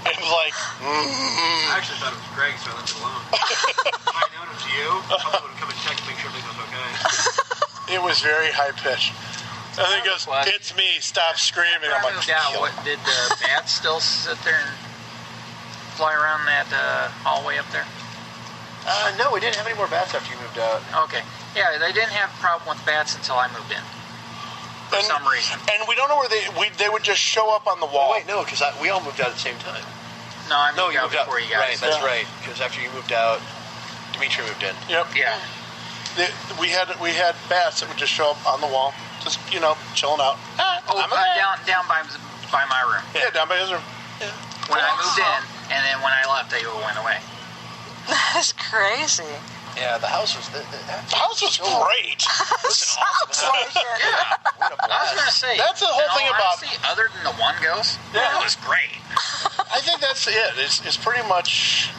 It was like, I actually thought it was Greg, so I left it alone. If I known it was you, I probably would have come and checked to make sure everything was okay. It was very high pitched. And then he goes, "It's me, stop screaming." I'm like, did the bats still sit there and fly around that hallway up there? No, we didn't have any more bats after you moved out. Okay. Yeah, they didn't have a problem with bats until I moved in. For some reason. And we don't know where they would just show up on the wall. Oh, wait, no, because we all moved out at the same time. No, I moved out before you guys. Right, that's right. Because after you moved out, Dimitri moved in. Yep. Yeah. We had bats that would just show up on the wall, just chilling out. Down by my room. Yeah, down by his room. Yeah. When I moved in, and then when I left, they all went away. That's crazy. Yeah, the house was great. It was awesome. Yeah. I was going to say, that's the whole thing about. Other than the one ghost, it was great. I think that's it. It's pretty much,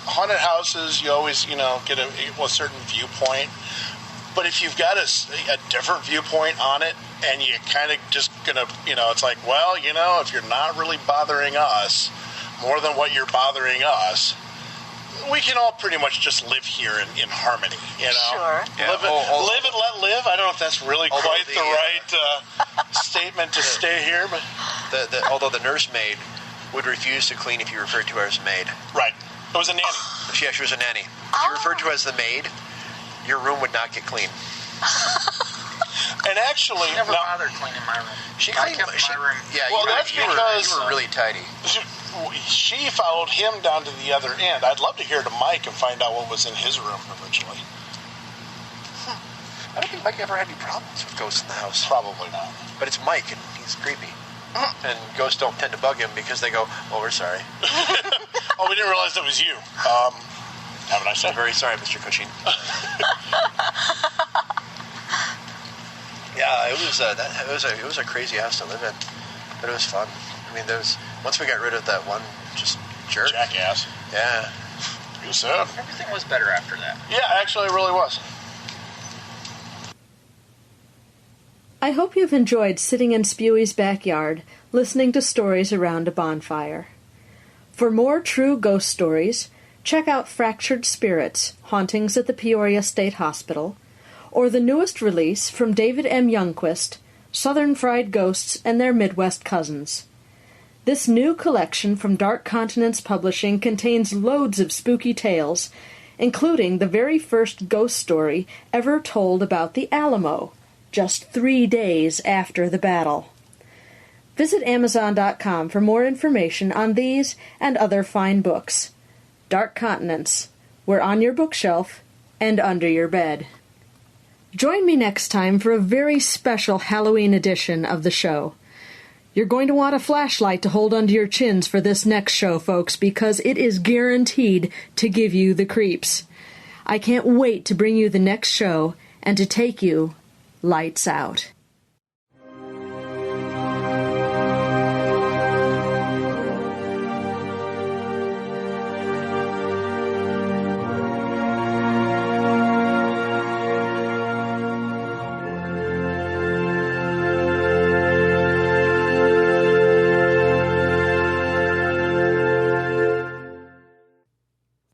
haunted houses. You always, get a certain viewpoint. But if you've got a different viewpoint on it, and you kind of just gonna, it's like, well, if you're not really bothering us more than what you're bothering us, we can all pretty much just live here in harmony, Sure. Yeah. Live and let live. I don't know if that's really quite the right statement to stay here, but although the nursemaid would refuse to clean if you referred to her as maid. Right. It was a nanny. Yeah, she was a nanny. If you referred to her as the maid, your room would not get clean. And actually, never bothered cleaning my room. She cleaned my room. Yeah, well, that's because you were really tidy. She followed him down to the other end. I'd love to hear to Mike and find out what was in his room originally. I don't think Mike ever had any problems with ghosts in the house. Probably not. But it's Mike, and he's creepy. And ghosts don't tend to bug him because they go, "Oh, we're sorry." Oh, we didn't realize that was you. Have a nice day. I'm very sorry, Mr. Cushing. Yeah, it was a crazy house to live in, but it was fun. I mean, once we got rid of that one just jerk, jackass. Yeah, you said everything was better after that. Yeah, actually, it really was. I hope you've enjoyed sitting in Spewy's backyard, listening to stories around a bonfire. For more true ghost stories, check out Fractured Spirits, Hauntings at the Peoria State Hospital, or the newest release from David M. Youngquist, Southern Fried Ghosts and Their Midwest Cousins. This new collection from Dark Continents Publishing contains loads of spooky tales, including the very first ghost story ever told about the Alamo, just 3 days after the battle. Visit Amazon.com for more information on these and other fine books. Dark Continents. We're on your bookshelf and under your bed. Join me next time for a very special Halloween edition of the show. You're going to want a flashlight to hold under your chins for this next show, folks, because it is guaranteed to give you the creeps. I can't wait to bring you the next show and to take you lights out.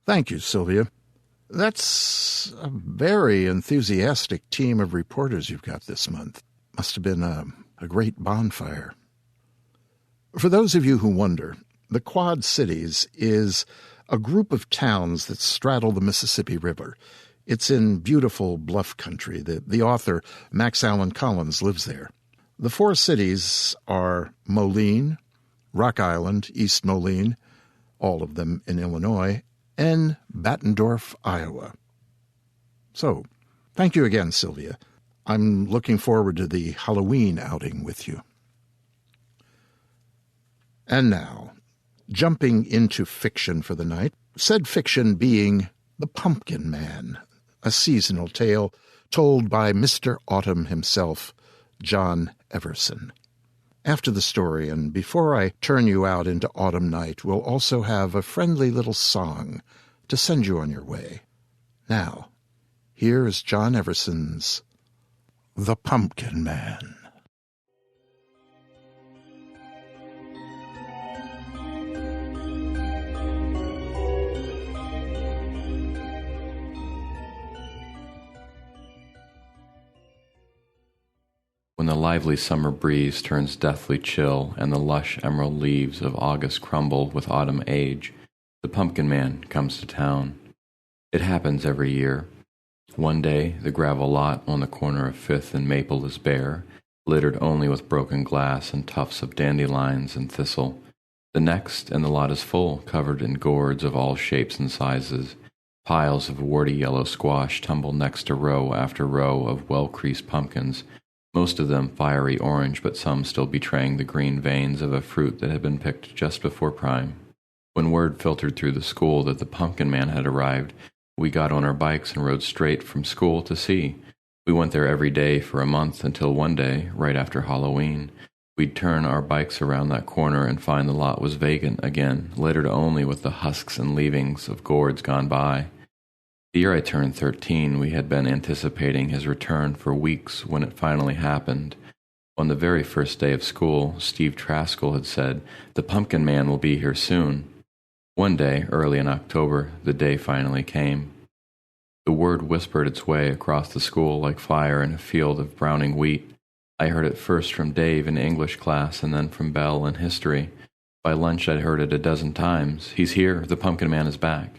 Thank you, Sylvia. That's a very enthusiastic team of reporters you've got this month. Must have been a great bonfire. For those of you who wonder, the Quad Cities is a group of towns that straddle the Mississippi River. It's in beautiful bluff country. The author, Max Allan Collins, lives there. The four cities are Moline, Rock Island, East Moline, all of them in Illinois, and Bettendorf, Iowa. So, thank you again, Sylvia. I'm looking forward to the Halloween outing with you. And now, jumping into fiction for the night, said fiction being The Pumpkin Man, a seasonal tale told by Mr. Autumn himself, John Everson. After the story, and before I turn you out into autumn night, we'll also have a friendly little song to send you on your way. Now, here is John Everson's The Pumpkin Man. When the lively summer breeze turns deathly chill and the lush emerald leaves of August crumble with autumn age, the Pumpkin Man comes to town. It happens every year. One day, the gravel lot on the corner of Fifth and Maple is bare, littered only with broken glass and tufts of dandelions and thistle. The next, and the lot is full, covered in gourds of all shapes and sizes. Piles of warty yellow squash tumble next to row after row of well-creased pumpkins, most of them fiery orange, but some still betraying the green veins of a fruit that had been picked just before prime. When word filtered through the school that the Pumpkin Man had arrived, we got on our bikes and rode straight from school to see. We went there every day for a month until one day, right after Halloween, we'd turn our bikes around that corner and find the lot was vacant again, littered only with the husks and leavings of gourds gone by. The year I turned 13, we had been anticipating his return for weeks when it finally happened. On the very first day of school, Steve Traskell had said, "The Pumpkin Man will be here soon." One day, early in October, the day finally came. The word whispered its way across the school like fire in a field of browning wheat. I heard it first from Dave in English class and then from Belle in history. By lunch I'd heard it a dozen times. "He's here, the Pumpkin Man is back."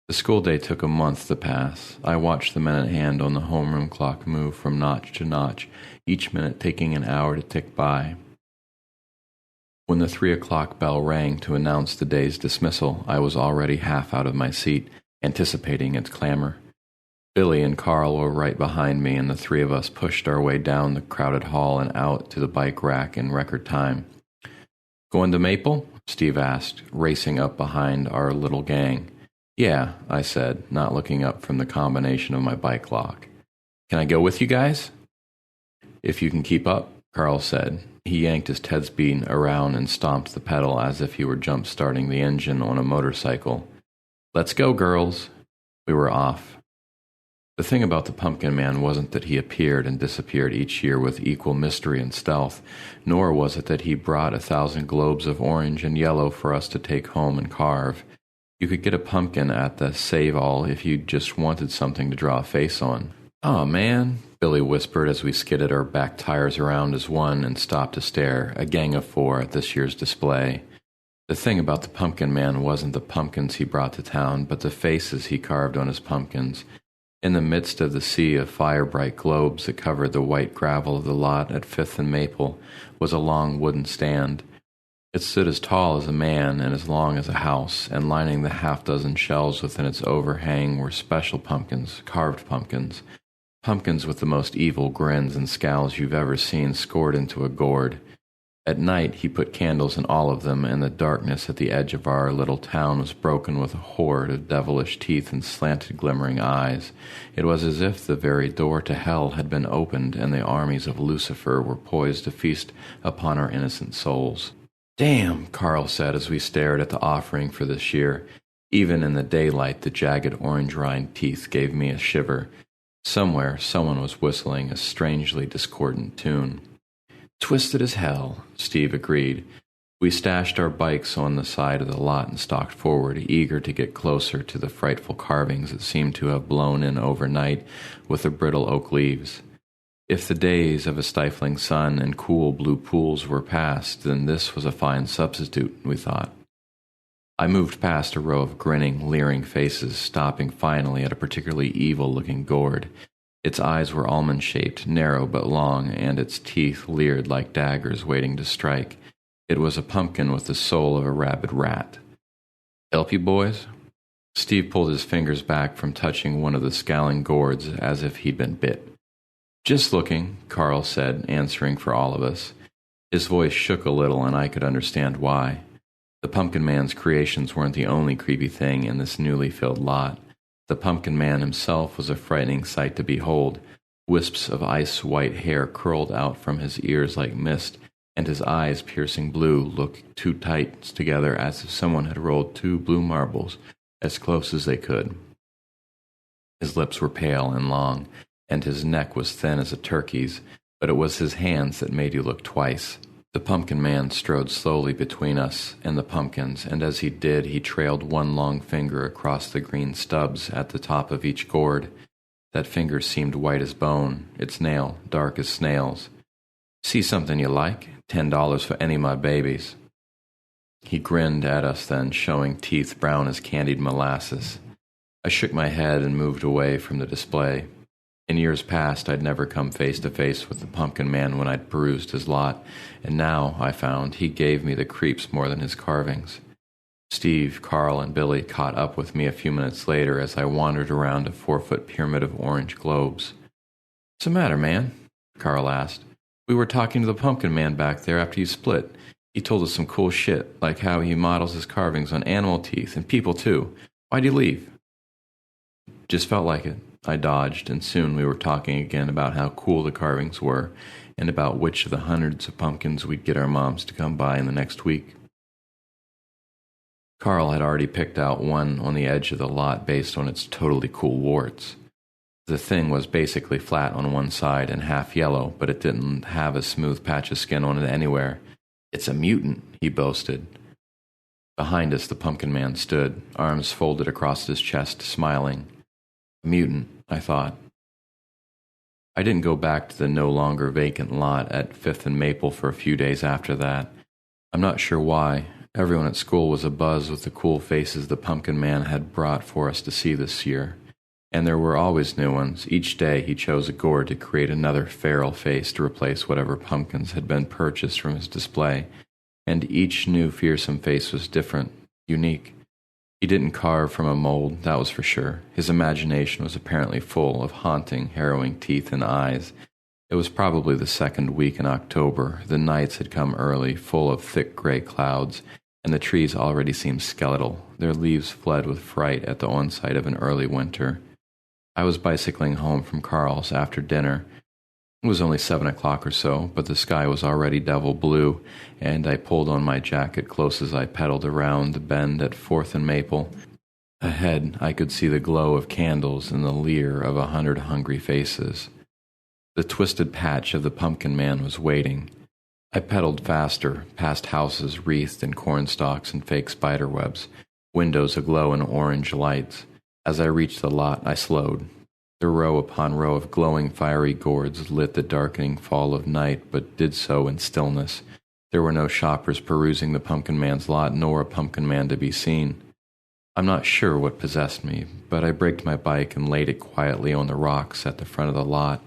The school day took a month to pass. I watched the minute hand on the homeroom clock move from notch to notch, each minute taking an hour to tick by. When the 3 o'clock bell rang to announce the day's dismissal, I was already half out of my seat, anticipating its clamor. Billy and Carl were right behind me, and the three of us pushed our way down the crowded hall and out to the bike rack in record time. "Going to Maple?" Steve asked, racing up behind our little gang. "Yeah," I said, not looking up from the combination of my bike lock. "Can I go with you guys?" "If you can keep up," Carl said. He yanked his Tedsby around and stomped the pedal as if he were jump-starting the engine on a motorcycle. "Let's go, girls." We were off. The thing about the Pumpkin Man wasn't that he appeared and disappeared each year with equal mystery and stealth, nor was it that he brought 1,000 globes of orange and yellow for us to take home and carve. You could get a pumpkin at the Save-All if you just wanted something to draw a face on. "Aw, man," Billy whispered as we skidded our back tires around as one and stopped to stare, a gang of 4 at this year's display. The thing about the Pumpkin Man wasn't the pumpkins he brought to town, but the faces he carved on his pumpkins. In the midst of the sea of fire-bright globes that covered the white gravel of the lot at Fifth and Maple was a long wooden stand. It stood as tall as a man and as long as a house, and lining the half-dozen shelves within its overhang were special pumpkins, carved pumpkins with the most evil grins and scowls you've ever seen scored into a gourd. At night he put candles in all of them, and the darkness at the edge of our little town was broken with a horde of devilish teeth and slanted glimmering eyes. It was as if the very door to hell had been opened, and the armies of Lucifer were poised to feast upon our innocent souls. "Damn," Carl said as we stared at the offering for this year. Even in the daylight, the jagged orange-rind teeth gave me a shiver. Somewhere, someone was whistling a strangely discordant tune. "Twisted as hell," Steve agreed. We stashed our bikes on the side of the lot and stalked forward, eager to get closer to the frightful carvings that seemed to have blown in overnight with the brittle oak leaves. If the days of a stifling sun and cool blue pools were past, then this was a fine substitute, we thought. I moved past a row of grinning, leering faces, stopping finally at a particularly evil-looking gourd. Its eyes were almond-shaped, narrow but long, and its teeth leered like daggers waiting to strike. It was a pumpkin with the soul of a rabid rat. "Help you, boys?" Steve pulled his fingers back from touching one of the scowling gourds as if he'd been bit. "Just looking," Carl said, answering for all of us. His voice shook a little, and I could understand why. The Pumpkin Man's creations weren't the only creepy thing in this newly filled lot. The Pumpkin Man himself was a frightening sight to behold. Wisps of ice-white hair curled out from his ears like mist, and his eyes, piercing blue, looked too tight together as if someone had rolled 2 blue marbles as close as they could. His lips were pale and long, and his neck was thin as a turkey's, but it was his hands that made you look twice. The Pumpkin Man strode slowly between us and the pumpkins, and as he did, he trailed one long finger across the green stubs at the top of each gourd. That finger seemed white as bone, its nail dark as snails. "See something you like? $10 for any of my babies." He grinned at us then, showing teeth brown as candied molasses. I shook my head and moved away from the display. In years past, I'd never come face to face with the Pumpkin Man when I'd perused his lot, and now, I found, he gave me the creeps more than his carvings. Steve, Carl, and Billy caught up with me a few minutes later as I wandered around a 4-foot pyramid of orange globes. "What's the matter, man?" Carl asked. "We were talking to the Pumpkin Man back there after you split. He told us some cool shit, like how he models his carvings on animal teeth, and people too. Why'd you leave?" "Just felt like it." I dodged, and soon we were talking again about how cool the carvings were, and about which of the hundreds of pumpkins we'd get our moms to come by in the next week. Carl had already picked out one on the edge of the lot based on its totally cool warts. The thing was basically flat on one side and half yellow, but it didn't have a smooth patch of skin on it anywhere. "It's a mutant," he boasted. Behind us, the Pumpkin Man stood, arms folded across his chest, smiling. A mutant, I thought. I didn't go back to the no longer vacant lot at 5th and Maple for a few days after that. I'm not sure why. Everyone at school was abuzz with the cool faces the Pumpkin Man had brought for us to see this year. And there were always new ones. Each day he chose a gourd to create another feral face to replace whatever pumpkins had been purchased from his display. And each new fearsome face was different, unique. He didn't carve from a mold, that was for sure. His imagination was apparently full of haunting, harrowing teeth and eyes. It was probably the 2nd week in October. The nights had come early, full of thick gray clouds, and the trees already seemed skeletal. Their leaves fled with fright at the onset of an early winter. I was bicycling home from Carl's after dinner. It was only 7 o'clock or so, but the sky was already devil blue, and I pulled on my jacket close as I pedaled around the bend at 4th and Maple. Ahead, I could see the glow of candles and the leer of 100 hungry faces. The twisted patch of the Pumpkin Man was waiting. I pedaled faster, past houses wreathed in cornstalks and fake spiderwebs, windows aglow in orange lights. As I reached the lot, I slowed. The row upon row of glowing fiery gourds lit the darkening fall of night, but did so in stillness. There were no shoppers perusing the Pumpkin Man's lot, nor a Pumpkin Man to be seen. I'm not sure what possessed me, but I braked my bike and laid it quietly on the rocks at the front of the lot.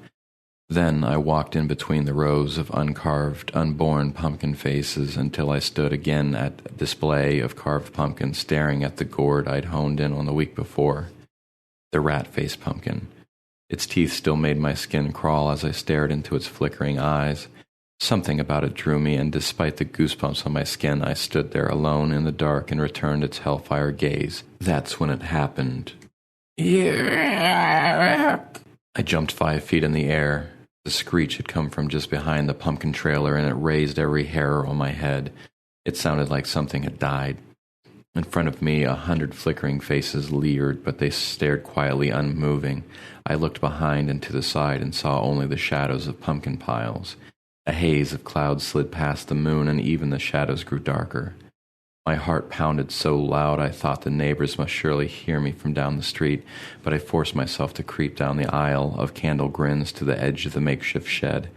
Then I walked in between the rows of uncarved, unborn pumpkin faces until I stood again at a display of carved pumpkins staring at the gourd I'd honed in on the week before. The rat-faced pumpkin. Its teeth still made my skin crawl as I stared into its flickering eyes. Something about it drew me, and despite the goosebumps on my skin, I stood there alone in the dark and returned its hellfire gaze. That's when it happened. I jumped 5 feet in the air. The screech had come from just behind the pumpkin trailer, and it raised every hair on my head. It sounded like something had died. In front of me, 100 flickering faces leered, but they stared quietly, unmoving. I looked behind and to the side and saw only the shadows of pumpkin piles. A haze of clouds slid past the moon, and even the shadows grew darker. My heart pounded so loud I thought the neighbors must surely hear me from down the street, but I forced myself to creep down the aisle of candle grins to the edge of the makeshift shed.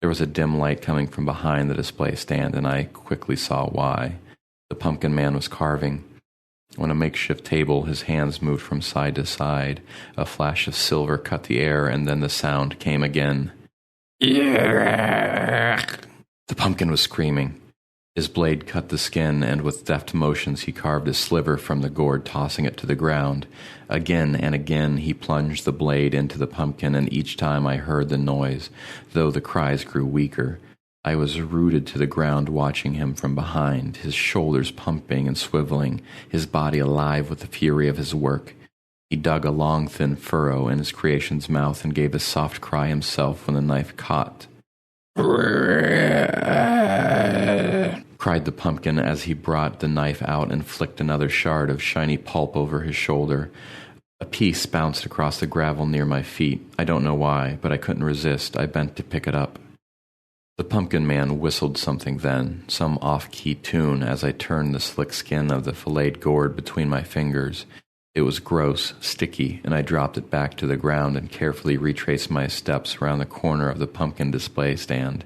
There was a dim light coming from behind the display stand, and I quickly saw why. The Pumpkin Man was carving. On a makeshift table, his hands moved from side to side. A flash of silver cut the air, and then the sound came again. The pumpkin was screaming. His blade cut the skin, and with deft motions he carved a sliver from the gourd, tossing it to the ground. Again and again he plunged the blade into the pumpkin, and each time I heard the noise, though the cries grew weaker. I was rooted to the ground, watching him from behind, his shoulders pumping and swiveling, his body alive with the fury of his work. He dug a long, thin furrow in his creation's mouth and gave a soft cry himself when the knife caught. Cried the pumpkin as he brought the knife out and flicked another shard of shiny pulp over his shoulder. A piece bounced across the gravel near my feet. I don't know why, but I couldn't resist. I bent to pick it up. The pumpkin man whistled something then, some off-key tune, as I turned the slick skin of the filleted gourd between my fingers. It was gross, sticky, and I dropped it back to the ground and carefully retraced my steps around the corner of the pumpkin display stand.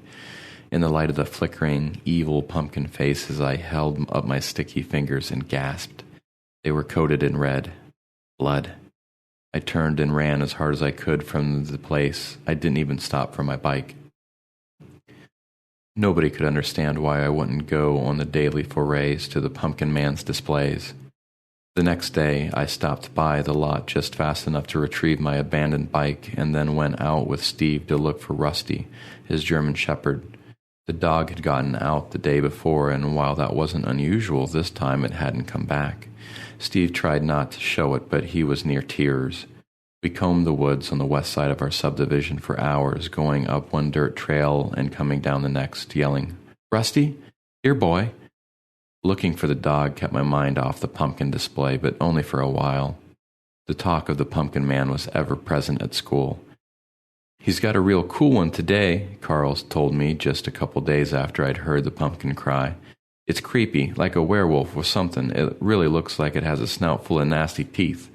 In the light of the flickering, evil pumpkin faces, I held up my sticky fingers and gasped. They were coated in red. Blood. I turned and ran as hard as I could from the place. I didn't even stop for my bike. Nobody could understand why I wouldn't go on the daily forays to the pumpkin man's displays. The next day, I stopped by the lot just fast enough to retrieve my abandoned bike and then went out with Steve to look for Rusty, his German shepherd. The dog had gotten out the day before, and while that wasn't unusual, this time it hadn't come back. Steve tried not to show it, but he was near tears. We combed the woods on the west side of our subdivision for hours, going up one dirt trail and coming down the next, yelling, "Rusty? Here, boy!" Looking for the dog kept my mind off the pumpkin display, but only for a while. The talk of the pumpkin man was ever present at school. "He's got a real cool one today," Carl told me just a couple days after I'd heard the pumpkin cry. "It's creepy, like a werewolf or something. It really looks like it has a snout full of nasty teeth."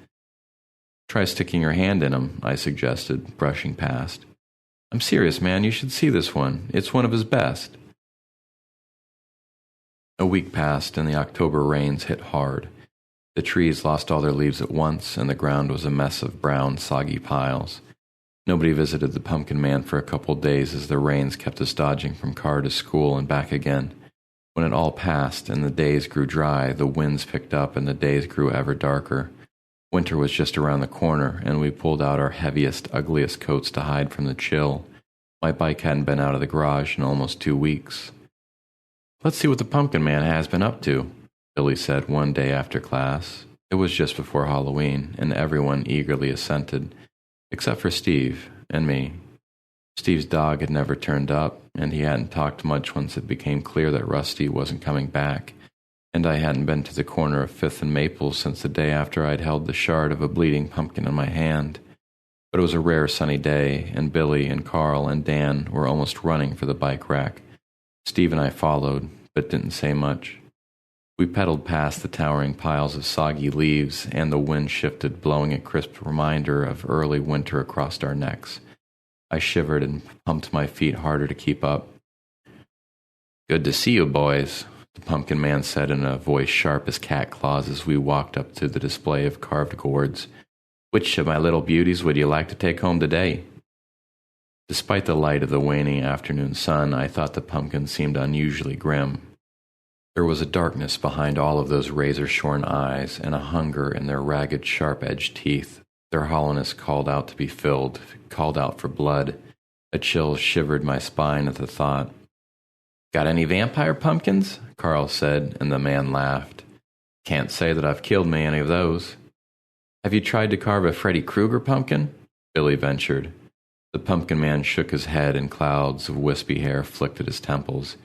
"Try sticking your hand in him," I suggested, brushing past. "I'm serious, man. You should see this one. It's one of his best." A week passed, and the October rains hit hard. The trees lost all their leaves at once, and the ground was a mess of brown, soggy piles. Nobody visited the pumpkin man for a couple days as the rains kept us dodging from car to school and back again. When it all passed and the days grew dry, the winds picked up and the days grew ever darker. Winter was just around the corner, and we pulled out our heaviest, ugliest coats to hide from the chill. My bike hadn't been out of the garage in almost 2 weeks. "Let's see what the pumpkin man has been up to," Billy said one day after class. It was just before Halloween, and everyone eagerly assented, except for Steve and me. Steve's dog had never turned up, and he hadn't talked much once it became clear that Rusty wasn't coming back, and I hadn't been to the corner of 5th and Maple since the day after I'd held the shard of a bleeding pumpkin in my hand. But it was a rare sunny day, and Billy and Carl and Dan were almost running for the bike rack. Steve and I followed, but didn't say much. We pedaled past the towering piles of soggy leaves, and the wind shifted, blowing a crisp reminder of early winter across our necks. I shivered and pumped my feet harder to keep up. "Good to see you, boys," the pumpkin man said in a voice sharp as cat claws as we walked up to the display of carved gourds. "Which of my little beauties would you like to take home today?" Despite the light of the waning afternoon sun, I thought the pumpkin seemed unusually grim. There was a darkness behind all of those razor-shorn eyes, and a hunger in their ragged, sharp-edged teeth. Their hollowness called out to be filled, called out for blood. A chill shivered my spine at the thought. "Got any vampire pumpkins?" Carl said, and the man laughed. "Can't say that I've killed me any of those." "Have you tried to carve a Freddy Krueger pumpkin?" Billy ventured. The pumpkin man shook his head, and clouds of wispy hair flicked at his temples.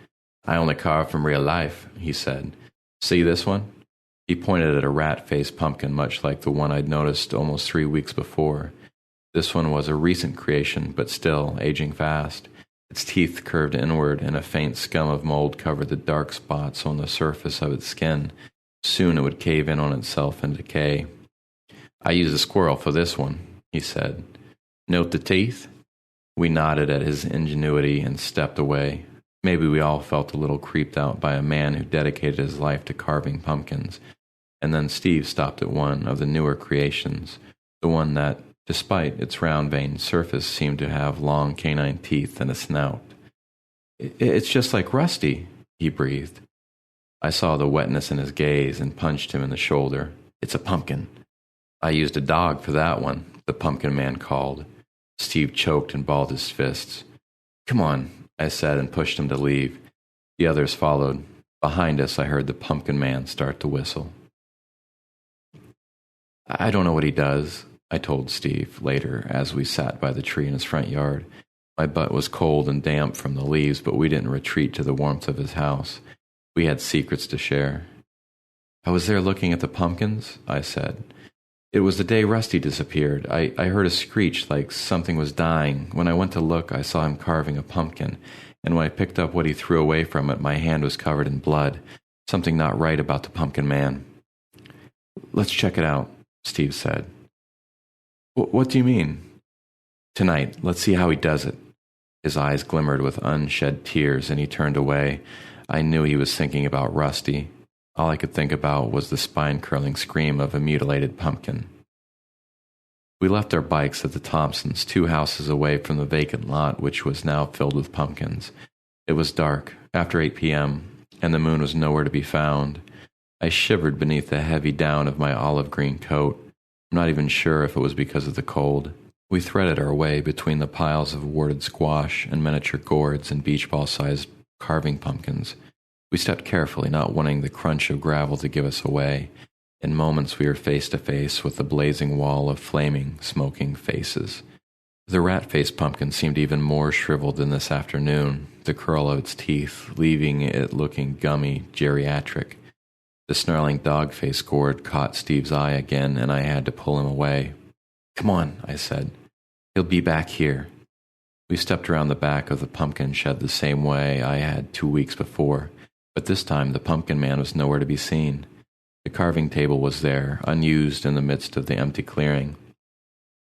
"I only carve from real life," he said. "See this one?" He pointed at a rat-faced pumpkin much like the one I'd noticed almost 3 weeks before. This one was a recent creation, but still aging fast. Its teeth curved inward, and a faint scum of mold covered the dark spots on the surface of its skin. Soon it would cave in on itself and decay. "I used a squirrel for this one," he said. "Note the teeth?" We nodded at his ingenuity and stepped away. Maybe we all felt a little creeped out by a man who dedicated his life to carving pumpkins. and then Steve stopped at one of the newer creations, the one that, despite its round-veined surface, seemed to have long canine teeth and a snout. "It's just like Rusty," he breathed. I saw the wetness in his gaze and punched him in the shoulder. "It's a pumpkin." "I used a dog for that one," the pumpkin man called. Steve choked and balled his fists. "Come on," I said, and pushed him to leave. The others followed. Behind us, I heard the pumpkin man start to whistle. "I don't know what he does," I told Steve later as we sat by the tree in his front yard. My butt was cold and damp from the leaves, but we didn't retreat to the warmth of his house. We had secrets to share. "I was there looking at the pumpkins," I said. "It was the day Rusty disappeared. I heard a screech like something was dying. When I went to look, I saw him carving a pumpkin, and when I picked up what he threw away from it, my hand was covered in blood. Something not right about the pumpkin man." "Let's check it out," Steve said. What do you mean?" "Tonight, let's see how he does it." His eyes glimmered with unshed tears, and he turned away. I knew he was thinking about Rusty. All I could think about was the spine-curling scream of a mutilated pumpkin. We left our bikes at the Thompsons, 2 houses away from the vacant lot, which was now filled with pumpkins. It was dark, after 8 p.m., and the moon was nowhere to be found. I shivered beneath the heavy down of my olive-green coat. I'm not even sure if it was because of the cold. We threaded our way between the piles of warded squash and miniature gourds and beach ball-sized carving pumpkins. We stepped carefully, not wanting the crunch of gravel to give us away. In moments we were face to face with the blazing wall of flaming, smoking faces. The rat-faced pumpkin seemed even more shriveled than this afternoon, the curl of its teeth leaving it looking gummy, geriatric. The snarling dog-faced gourd caught Steve's eye again, and I had to pull him away. "Come on," I said. "He'll be back here." We stepped around the back of the pumpkin shed the same way I had 2 weeks before, but this time the pumpkin man was nowhere to be seen. The carving table was there, unused in the midst of the empty clearing.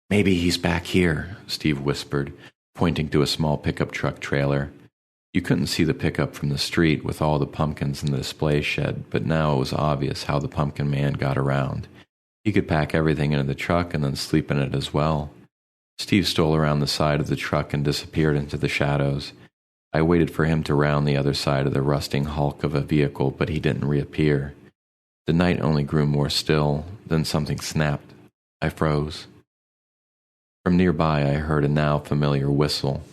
"Maybe he's back here," Steve whispered, pointing to a small pickup truck trailer. You couldn't see the pickup from the street with all the pumpkins in the display shed, but now it was obvious how the pumpkin man got around. He could pack everything into the truck and then sleep in it as well. Steve stole around the side of the truck and disappeared into the shadows. I waited for him to round the other side of the rusting hulk of a vehicle, but he didn't reappear. The night only grew more still, then something snapped. I froze. From nearby I heard a now familiar whistle.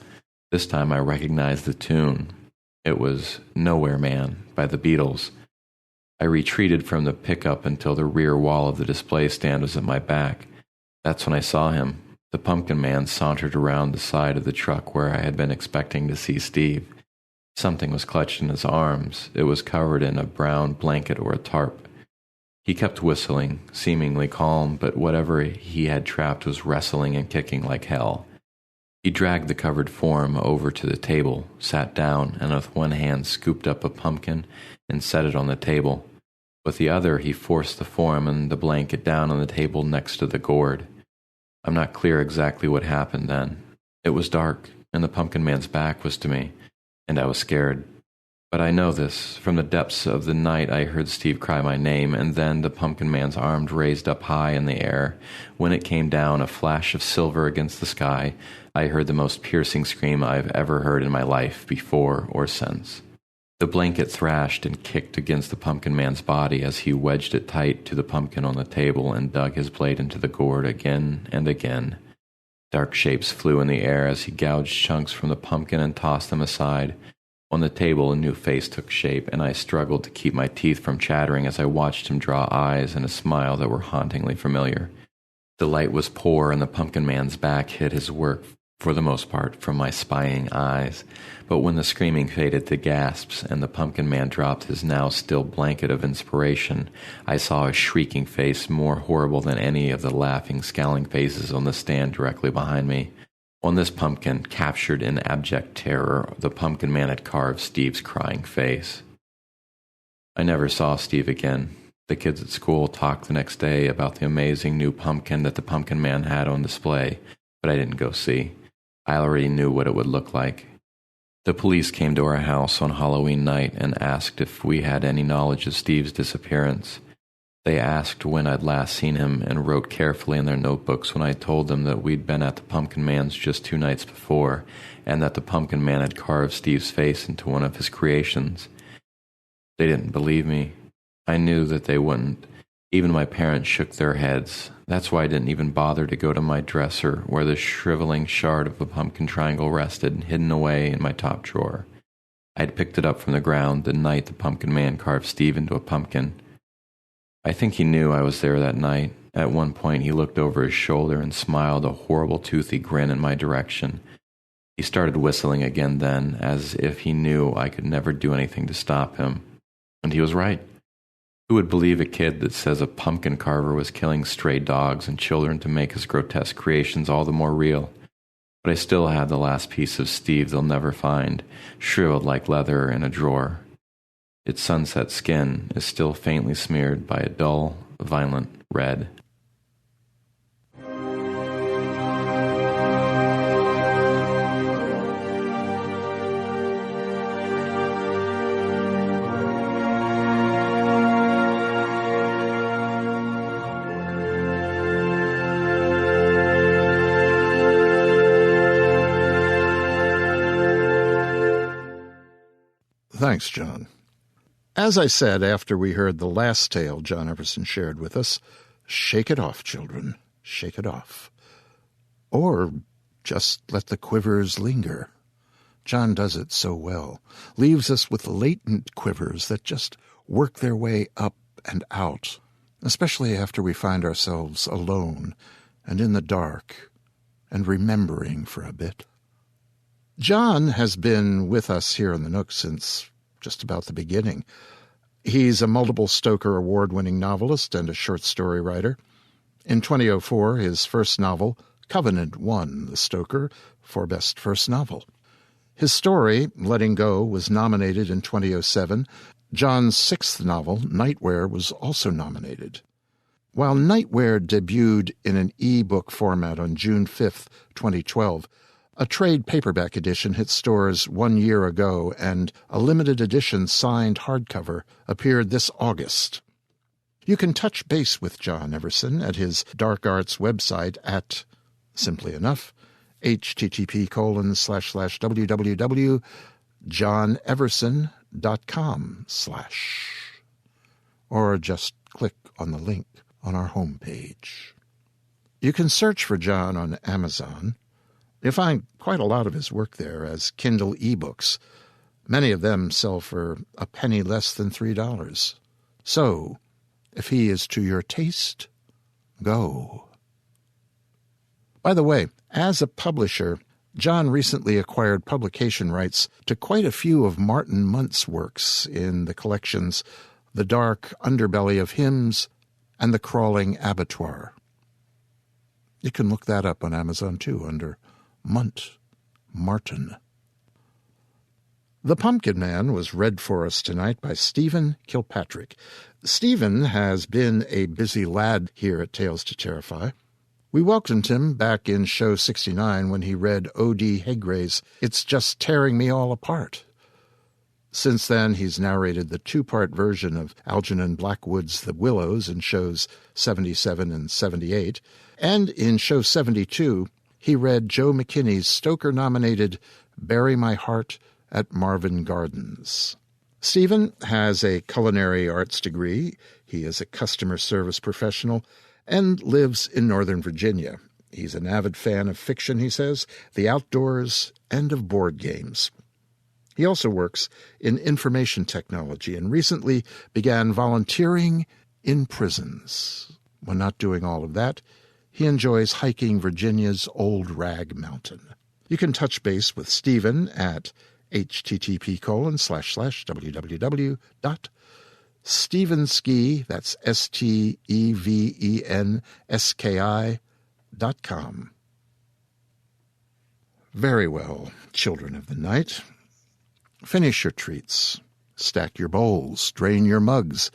This time I recognized the tune. It was "Nowhere Man" by the Beatles. I retreated from the pickup until the rear wall of the display stand was at my back. That's when I saw him. The pumpkin man sauntered around the side of the truck where I had been expecting to see Steve. Something was clutched in his arms. It was covered in a brown blanket or a tarp. He kept whistling, seemingly calm, but whatever he had trapped was wrestling and kicking like hell. He dragged the covered form over to the table, sat down, and with one hand scooped up a pumpkin and set it on the table. With the other, he forced the form and the blanket down on the table next to the gourd. I'm not clear exactly what happened then. It was dark, and the pumpkin man's back was to me, and I was scared. But I know this. From the depths of the night I heard Steve cry my name, and then the pumpkin man's arms raised up high in the air. When it came down, a flash of silver against the sky, I heard the most piercing scream I've ever heard in my life, before or since. The blanket thrashed and kicked against the pumpkin man's body as he wedged it tight to the pumpkin on the table and dug his blade into the gourd again and again. Dark shapes flew in the air as he gouged chunks from the pumpkin and tossed them aside. On the table, a new face took shape, and I struggled to keep my teeth from chattering as I watched him draw eyes and a smile that were hauntingly familiar. The light was poor, and the pumpkin man's back hid his work, for the most part, from my spying eyes. But when the screaming faded to gasps and the pumpkin man dropped his now still blanket of inspiration, I saw a shrieking face more horrible than any of the laughing, scowling faces on the stand directly behind me. On this pumpkin, captured in abject terror, the pumpkin man had carved Steve's crying face. I never saw Steve again. The kids at school talked the next day about the amazing new pumpkin that the pumpkin man had on display, but I didn't go see. I already knew what it would look like. The police came to our house on Halloween night and asked if we had any knowledge of Steve's disappearance. They asked when I'd last seen him and wrote carefully in their notebooks when I told them that we'd been at the Pumpkin Man's just 2 nights before and that the Pumpkin Man had carved Steve's face into one of his creations. They didn't believe me. I knew that they wouldn't. Even my parents shook their heads. That's why I didn't even bother to go to my dresser where the shriveling shard of a pumpkin triangle rested, hidden away in my top drawer. I had picked it up from the ground the night the Pumpkin Man carved Steve into a pumpkin. I think he knew I was there that night. At one point he looked over his shoulder and smiled a horrible toothy grin in my direction. He started whistling again then, as if he knew I could never do anything to stop him. And he was right. Who would believe a kid that says a pumpkin carver was killing stray dogs and children to make his grotesque creations all the more real? But I still had the last piece of Steve they'll never find, shriveled like leather in a drawer. Its sunset skin is still faintly smeared by a dull, violent red. Thanks, John. As I said after we heard the last tale John Everson shared with us, shake it off, children, shake it off. Or just let the quivers linger. John does it so well, leaves us with latent quivers that just work their way up and out, especially after we find ourselves alone and in the dark and remembering for a bit. John has been with us here in the Nook since just about the beginning. He's a multiple Stoker award-winning novelist and a short story writer. In 2004, his first novel, Covenant, won the Stoker for Best First Novel. His story, Letting Go, was nominated in 2007. John's sixth novel, Nightwear, was also nominated. While Nightwear debuted in an e-book format on June 5, 2012, a trade paperback edition hit stores 1 year ago, and a limited edition signed hardcover appeared this August. You can touch base with John Everson at his Dark Arts website at, simply enough, http://www.johneverson.com/ or just click on the link on our homepage. You can search for John on Amazon. You'll find quite a lot of his work there as Kindle ebooks. Many of them sell for a penny less than $3. So, if he is to your taste, go. By the way, as a publisher, John recently acquired publication rights to quite a few of Martin Munt's works in the collections The Dark Underbelly of Hymns and The Crawling Abattoir. You can look that up on Amazon too under Martin. The Pumpkin Man was read for us tonight by Stephen Kilpatrick. Stephen has been a busy lad here at Tales to Terrify. We welcomed him back in show 69 when he read O.D. Hegray's It's Just Tearing Me All Apart. Since then, he's narrated the 2-part version of Algernon Blackwood's The Willows in shows 77 and 78, and in show 72, he read Joe McKinney's Stoker-nominated Bury My Heart at Marvin Gardens. Stephen has a culinary arts degree. He is a customer service professional and lives in Northern Virginia. He's an avid fan of fiction, he says, the outdoors, and of board games. He also works in information technology and recently began volunteering in prisons. When not doing all of that, he enjoys hiking Virginia's Old Rag Mountain. You can touch base with Stephen at http://www.stevenski, that's STEVENSKI.com. Very well, children of the night. Finish your treats. Stack your bowls. Drain your mugs.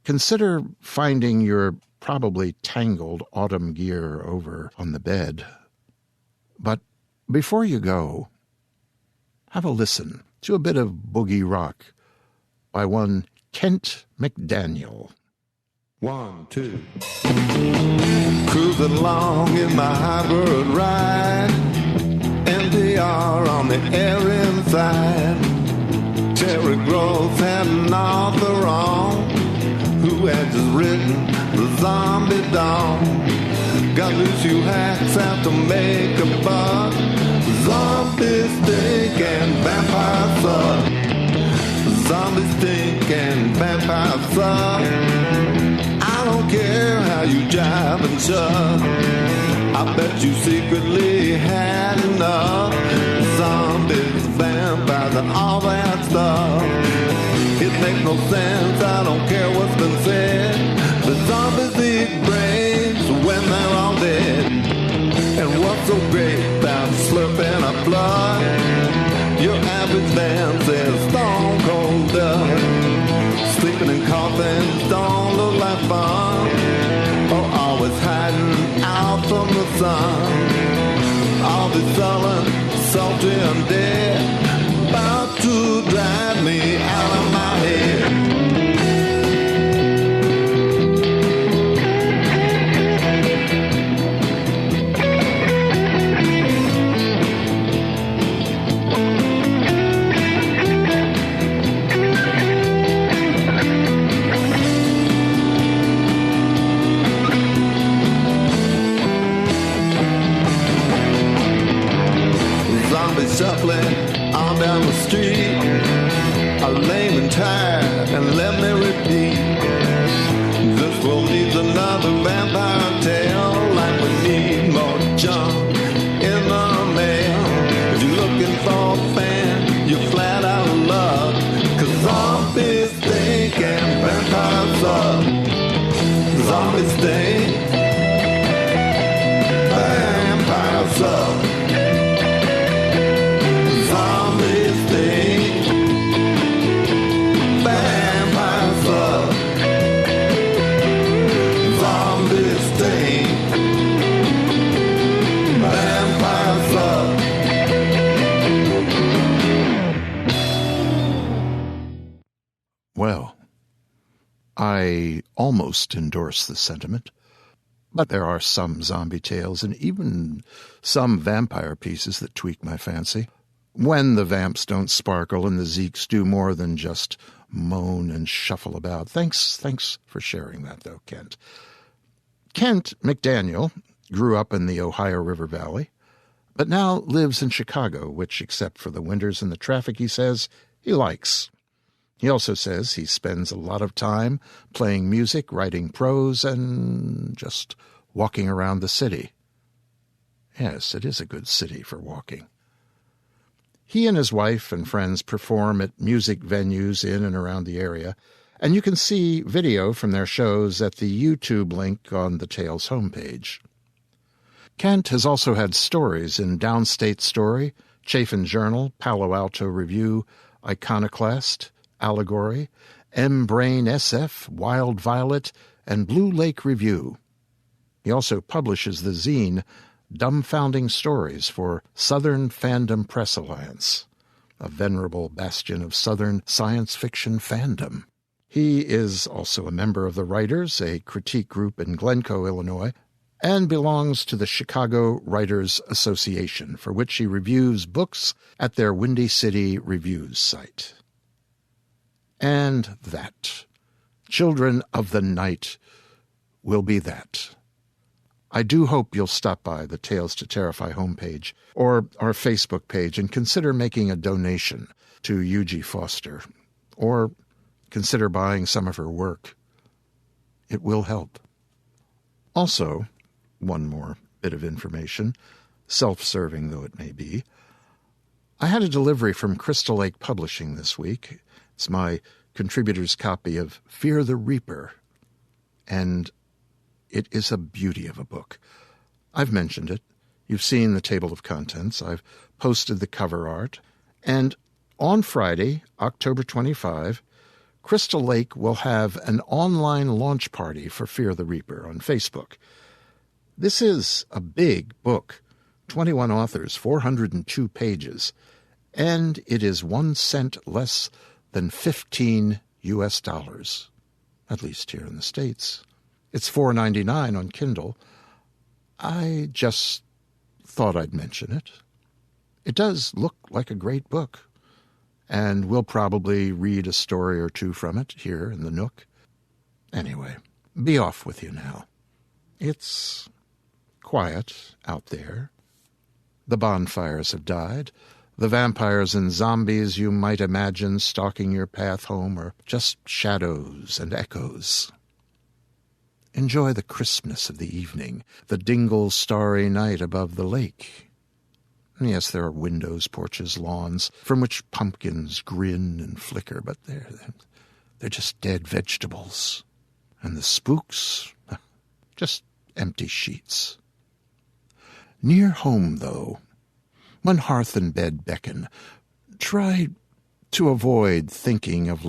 Consider finding your probably tangled autumn gear over on the bed. But before you go, have a listen to a bit of boogie rock by one Kent McDaniel. 1, 2. Cruising along in my hybrid ride, NPR on the air inside. Cherry Groves had an author on who had just written The Zombie Dawn. Got loose, you hacks have to make a buck. Zombies stink and vampires suck. Zombies stink and vampires suck. I don't care how you jive and shove. I bet you secretly had enough. Zombies, vampires, and all that stuff. It makes no sense, I don't care what's been said. The zombies eat brains when they're all dead. And what's so great about slurping up blood? Your average man says stone cold death. Sleeping in coffins don't look like fun, or always hiding out from the sun. All this sullen, salty and dead, about to drive me out of my head. Shuffling on down the street, a lame and tired, and let me repeat, this world needs another vampire tale, like we need more junk in the mail. If you're looking for a fan, you're flat out of luck, 'cause zombies stink and vampires suck. Zombies stink, vampires suck. Well, I almost endorse the sentiment, but there are some zombie tales and even some vampire pieces that tweak my fancy. When the vamps don't sparkle and the Zeeks do more than just moan and shuffle about. Thanks for sharing that, though, Kent. Kent McDaniel grew up in the Ohio River Valley, but now lives in Chicago, which, except for the winters and the traffic, he says he likes. He also says he spends a lot of time playing music, writing prose, and just walking around the city. Yes, it is a good city for walking. He and his wife and friends perform at music venues in and around the area, and you can see video from their shows at the YouTube link on the Tales homepage. Kent has also had stories in Downstate Story, Chafin Journal, Palo Alto Review, Iconoclast, Allegory, M-Brain SF, Wild Violet, and Blue Lake Review. He also publishes the zine Dumbfounding Stories for Southern Fandom Press Alliance, a venerable bastion of Southern science fiction fandom. He is also a member of the Writers, a critique group in Glencoe, Illinois, and belongs to the Chicago Writers Association, for which he reviews books at their Windy City Reviews site. And that, Children of the Night, will be that. I do hope you'll stop by the Tales to Terrify homepage or our Facebook page and consider making a donation to Eugie Foster, or consider buying some of her work. It will help. Also, one more bit of information, self-serving though it may be. I had a delivery from Crystal Lake Publishing this week. It's my contributor's copy of Fear the Reaper, and it is a beauty of a book. I've mentioned it. You've seen the table of contents. I've posted the cover art. And on Friday, October 25, Crystal Lake will have an online launch party for Fear the Reaper on Facebook. This is a big book, 21 authors, 402 pages, and it is 1 cent less than $15 US, at least here in the States. It's $4.99 on Kindle. I just thought I'd mention it. It does look like a great book, and we'll probably read a story or two from it here in the Nook. Anyway, be off with you now. It's quiet out there. The bonfires have died. The vampires and zombies you might imagine stalking your path home are just shadows and echoes. Enjoy the crispness of the evening, the dingle starry night above the lake. Yes, there are windows, porches, lawns, from which pumpkins grin and flicker, but they're just dead vegetables. And the spooks, just empty sheets. Near home, though, when hearth and bed beckon, try to avoid thinking of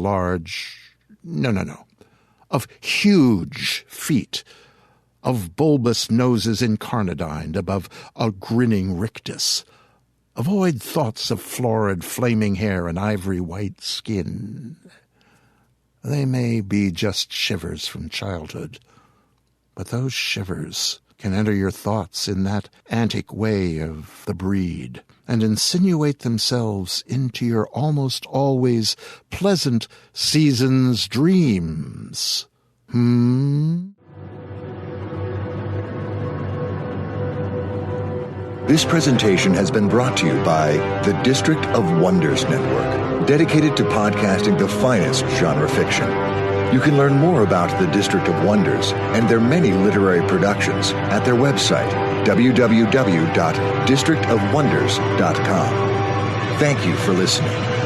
of huge feet, of bulbous noses incarnadined above a grinning rictus. Avoid thoughts of florid flaming hair and ivory white skin. They may be just shivers from childhood, but those shivers can enter your thoughts in that antic way of the breed and insinuate themselves into your almost always pleasant season's dreams. This presentation has been brought to you by the District of Wonders Network, dedicated to podcasting the finest genre fiction. You can learn more about the District of Wonders and their many literary productions at their website, www.districtofwonders.com. Thank you for listening.